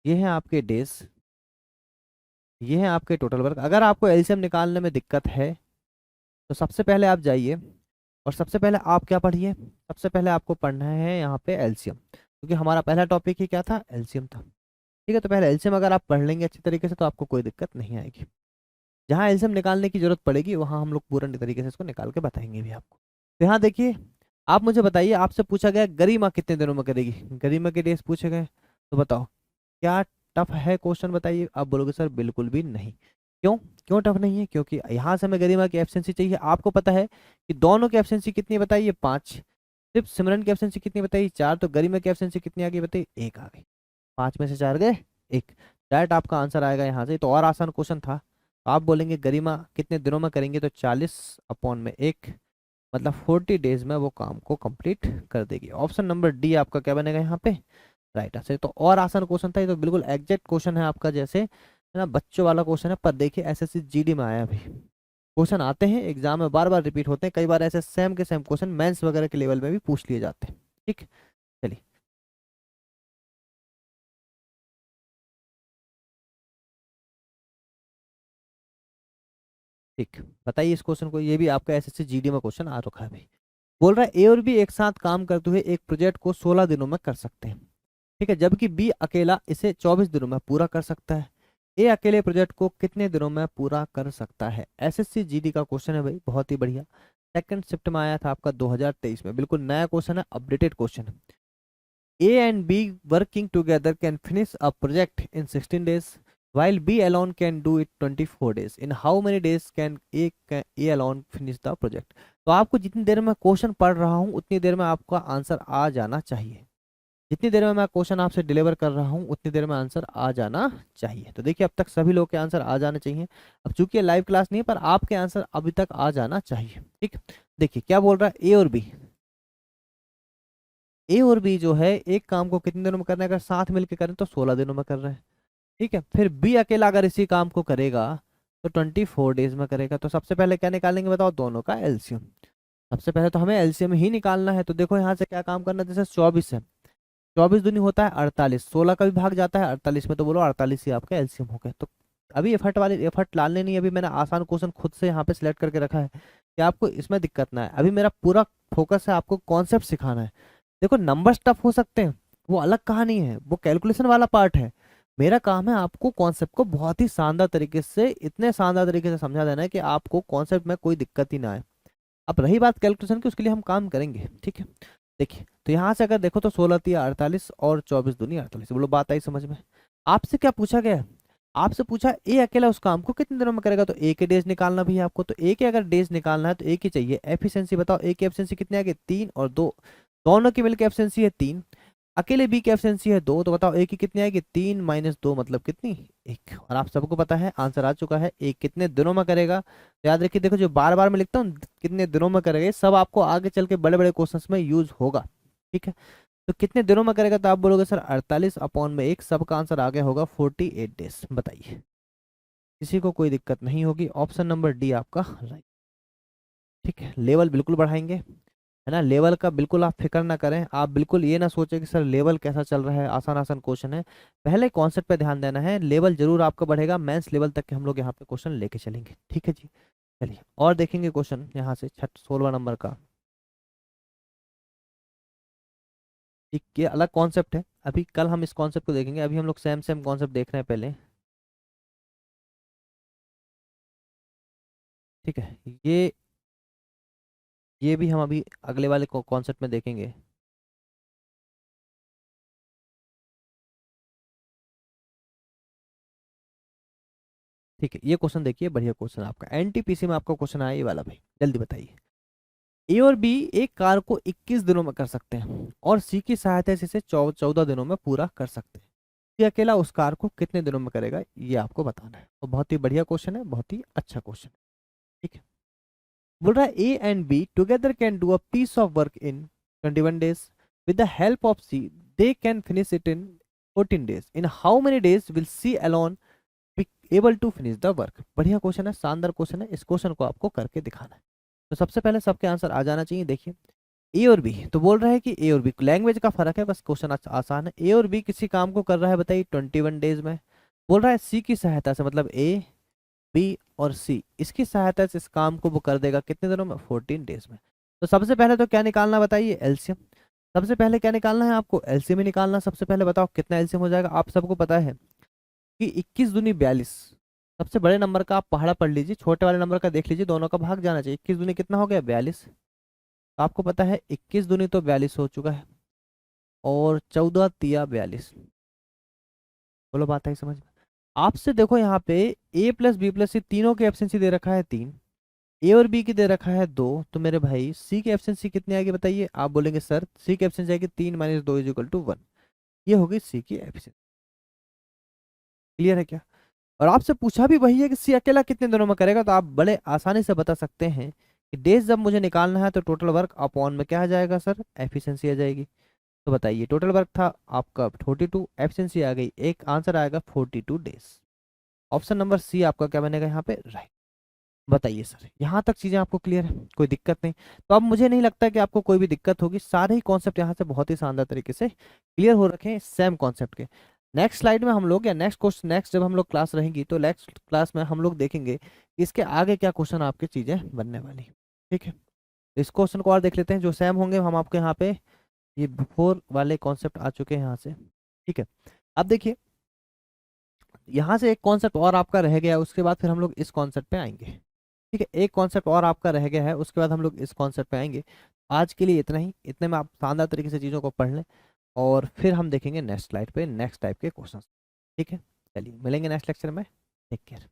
ये है आपके डेज, ये है आपके टोटल वर्क। अगर आपको एलसीएम निकालने में दिक्कत है तो सबसे पहले आप जाइए और सबसे पहले आप क्या पढ़िए, सबसे पहले आपको पढ़ना है यहाँ पे एलसीएम, क्योंकि हमारा पहला टॉपिक ही क्या था, एलसीएम था। ठीक है, तो पहले एलसीएम अगर आप पढ़ लेंगे अच्छी तरीके से तो आपको कोई दिक्कत नहीं आएगी। जहाँ एलसीएम निकालने की जरूरत पड़ेगी वहाँ हम लोग पूरा तरीके से इसको निकाल के बताएंगे भी आपको। तो यहाँ देखिए आप मुझे बताइए, आपसे पूछा गया गरिमा कितने दिनों में करेगी, गरिमा के डेज पूछे गए, तो बताओ क्या टफ है क्वेश्चन, बताइए। आप बोलोगे सर बिल्कुल भी नहीं। क्यों? क्यों टफ नहीं है? क्योंकि यहाँ से हमें गरिमा की एब्सेंसी चाहिए। आपको पता है कि दोनों की एब्सेंसी कितनी बताइए, 5। सिर्फ सिमरन की एब्सेंसी कितनी बताइए, 4। तो गरिमा की एब्सेंसी कितनी आ गई बताइए, 1 आ गई। 5 में से 4 गए, 1। डायरेक्ट आपका आंसर आएगा यहाँ से। तो और आसान क्वेश्चन था। आप बोलेंगे गरिमा कितने दिनों में करेंगे, तो 40/1 मतलब 40 डेज में वो काम को कंप्लीट कर देगी। ऑप्शन नंबर डी आपका क्या बनेगा यहाँ पे, राइट आंसर। तो और आसान क्वेश्चन था ये, तो बिल्कुल एग्जैक्ट क्वेश्चन है आपका, जैसे है ना बच्चों वाला क्वेश्चन है। पर देखिए एसएससी जीडी में आया अभी, क्वेश्चन आते हैं एग्जाम में, बार बार रिपीट होते हैं, कई बार ऐसे सेम के सेम क्वेश्चन मेंस वगैरह के लेवल में भी पूछ लिए जाते हैं। ठीक, चलिए। ठीक, बताइए इस क्वेश्चन को, ये भी आपका एसएससी जीडी में क्वेश्चन आ रखा है भाई। बोल रहा है ए और बी एक साथ काम करते हुए एक प्रोजेक्ट को 16 दिनों में कर सकते हैं। ठीक है, जबकि बी अकेला इसे 24 दिनों में पूरा कर सकता है। ए अकेले प्रोजेक्ट को कितने दिनों में पूरा कर सकता है? एसएससी जीडी का क्वेश्चन है भाई, बहुत ही बढ़िया। सेकंड शिफ्ट में आया था आपका 2023 में, बिल्कुल नया क्वेश्चन है, अपडेटेड क्वेश्चन है। A and B working together can finish a project in 16 days, while B alone can do it 24 days. In how many days can A alone finish the project? तो आपको जितनी देर में question पढ़ रहा हूँ उतनी देर में आपका आंसर आ जाना चाहिए। जितनी देर में मैं क्वेश्चन आपसे डिलीवर कर रहा हूँ उतनी देर में आंसर आ जाना चाहिए। तो देखिए अब तक सभी लोग के आंसर आ जाने चाहिए। अब चूंकि लाइव क्लास नहीं है, पर आपके आंसर अभी तक आ जाना चाहिए। ठीक, देखिए क्या बोल रहा है, ए और बी। ए और बी जो है एक काम को कितने दिनों में करना है, अगर साथ मिलकर करें तो 16 दिनों में कर रहे हैं। ठीक है, फिर बी अकेला अगर इसी काम को करेगा तो 24 डेज में करेगा। तो सबसे पहले क्या निकालेंगे बताओ, दोनों का एलसीएम। सबसे पहले तो हमें एलसीएम ही निकालना है। तो देखो यहाँ से क्या काम करना है, जैसे 24 है, 24 दूनी होता है 48, 16 का भी भाग जाता है 48 में, तो बोलो 48 ही आपका एलसीएम हो गया। तो अभी एफर्ट डालने नहीं, अभी मैंने आसान क्वेश्चन खुद से यहाँ पे सिलेक्ट करके रखा है कि आपको इसमें दिक्कत ना है। अभी मेरा पूरा फोकस है आपको कॉन्सेप्ट सिखाना है। देखो नंबर्स टफ हो सकते हैं, वो अलग कहानी है, वो कैलकुलेशन वाला पार्ट है। मेरा काम है आपको कॉन्सेप्ट को बहुत ही शानदार तरीके से, इतने शानदार तरीके से समझा देना है कि आपको कॉन्सेप्ट में कोई दिक्कत ही ना आए। अब रही बात कैलकुलेशन की, उसके लिए हम काम करेंगे। ठीक है, देखिए तो यहाँ से अगर देखो तो 16×3 = 48 और 24×2 = 48। बोलो बात आई समझ में? आपसे क्या पूछा गया है? आपसे पूछा ए अकेला उस काम को कितने दिनों में करेगा, तो ए के डेज निकालना भी है आपको। तो ए के अगर डेज निकालना है तो ए की चाहिए एफिशिएंसी। बताओ ए की एफिशिएंसी कितनी आ गई, 3 और 2, दोनों की मिलकर एफिशिएंसी है 3। अकेले बी की एफिशिएंसी है 2, तो बताओ ए की कितनी आएगी, 3 - 2 मतलब कितनी, 1। और आप सबको पता है आंसर आ चुका है, ए कितने दिनों में करेगा। तो याद रखिए, देखो जो बार बार मैं लिखता हूँ कितने दिनों में करेगा, ये सब आपको आगे चल के बड़े बड़े क्वेश्चंस में यूज होगा। ठीक है, तो कितने दिनों में करेगा, तो आप बोलोगे सर 48/1, सबका आंसर आ गया होगा 48 डेज। बताइए, किसी को कोई दिक्कत नहीं होगी, ऑप्शन नंबर डी आपका राइट। ठीक है, लेवल बिल्कुल बढ़ाएंगे, है ना, लेवल का बिल्कुल आप फिक्र ना करें। आप बिल्कुल ये ना सोचें कि सर लेवल कैसा चल रहा है, आसान आसान क्वेश्चन है। पहले कॉन्सेप्ट पे ध्यान देना है, लेवल जरूर आपका बढ़ेगा, मेंस लेवल तक के हम लोग यहाँ पे क्वेश्चन लेके चलेंगे। ठीक है जी, चलिए और देखेंगे क्वेश्चन यहाँ से 16वां नंबर का। ठीक, ये अलग कॉन्सेप्ट है, अभी कल हम इस कॉन्सेप्ट को देखेंगे, अभी हम लोग सेम सेम कॉन्सेप्ट देख रहे हैं पहले। ठीक है, ये भी हम अभी अगले वाले कॉन्सेप्ट में देखेंगे। ठीक है, ये क्वेश्चन देखिए, बढ़िया क्वेश्चन आपका एनटीपीसी में आपका क्वेश्चन आया ये वाला भाई, जल्दी बताइए। ए और बी एक कार को 21 दिनों में कर सकते हैं और सी की सहायता से इसे 14 दिनों में पूरा कर सकते हैं। ये अकेला उस कार को कितने दिनों में करेगा, ये आपको बताना है। तो बहुत ही बढ़िया क्वेश्चन है, बहुत ही अच्छा क्वेश्चन। ठीक है, बोल रहा है A and B together can do a piece of work in 21 days, with the help of C they can finish it in 14 days. In how many days will C alone be able to finish the work? बढ़िया question है, शानदार question है, इस question को आपको करके दिखाना है। तो सबसे पहले सबके आंसर आ जाना चाहिए। देखिए ए और बी, तो बोल रहा है कि ए और बी लैंग्वेज का फर्क है, बस क्वेश्चन आसान है। ए और बी किसी काम को कर रहा है बताइए 21 डेज में। बोल रहा है सी की सहायता से, मतलब ए बी और सी इसकी सहायता से इस काम को वो कर देगा कितने दिनों में, 14 डेज में। तो सबसे पहले तो क्या निकालना बताइए, एलसीएम। सबसे पहले क्या निकालना है आपको, एलसीएम ही निकालना। सबसे पहले बताओ कितना एलसीएम हो जाएगा। आप सबको पता है कि 21 दूनी 42, सबसे बड़े नंबर का आप पहाड़ा पढ़ लीजिए, छोटे वाले नंबर का देख लीजिए, दोनों का भाग जाना चाहिए। 21 दूनी कितना हो गया, 42। तो आपको पता है 21 दूनी तो 42 हो चुका है, और 14 तिया 42। बोलो बात है समझ में? आपसे देखो यहाँ पे a प्लस बी प्लस सी तीनों की एफिशिएंसी दे रखा है 3, ए और बी की दे रखा है 2, तो मेरे भाई सी की एफिशिएंसी कितनी आएगी बताइए? आप बोलेंगे सर सी की एफिशिएंसी आएगी 3 - 2 = 1। ये होगी सी की एफिशिएंसी। क्लियर है क्या? और आपसे पूछा भी वही है कि सी अकेला कितने दिनों में करेगा, तो आप बड़े आसानी से बता सकते हैं कि डेज जब मुझे निकालना है तो टोटल वर्क अपॉन में क्या आ जाएगा सर? एफिशिएंसी आ जाएगी। तो बताइए टोटल वर्क था आपका 42, एफिशिएंसी आ गई, एक आंसर आएगा 42 डेज। ऑप्शन नंबर सी आपका क्या बनेगा यहाँ पे? राइट। बताइए सर, यहाँ तक चीजें आपको क्लियर है, कोई दिक्कत नहीं? तो अब मुझे नहीं लगता कि आपको कोई भी दिक्कत होगी, सारे ही कॉन्सेप्ट यहाँ से बहुत ही शानदार तरीके से क्लियर हो रखे हैं सेम कॉन्सेप्ट के। नेक्स्ट स्लाइड में हम लोग, या नेक्स्ट क्वेश्चन, नेक्स्ट जब हम लोग क्लास रहेंगी तो नेक्स्ट क्लास में हम लोग देखेंगे कि इसके आगे क्या क्वेश्चन आपकी चीजें बनने वाली। ठीक है, इस क्वेश्चन को और देख लेते हैं जो सेम होंगे। हम आपके यहाँ पे ये बिफोर वाले कॉन्सेप्ट आ चुके हैं यहाँ से। ठीक है, अब देखिए यहाँ से एक कॉन्सेप्ट और आपका रह गया, उसके बाद फिर हम लोग इस कॉन्सेप्ट पे आएंगे। ठीक है, एक कॉन्सेप्ट और आपका रह गया है, उसके बाद हम लोग इस कॉन्सेप्ट पे आएंगे। आज के लिए इतना ही, इतने में आप शानदार तरीके से चीज़ों को पढ़ लें, और फिर हम देखेंगे नेक्स्ट स्लाइड पे नेक्स्ट टाइप के क्वेश्चन। ठीक है, चलिए मिलेंगे नेक्स्ट लेक्चर में। Take care.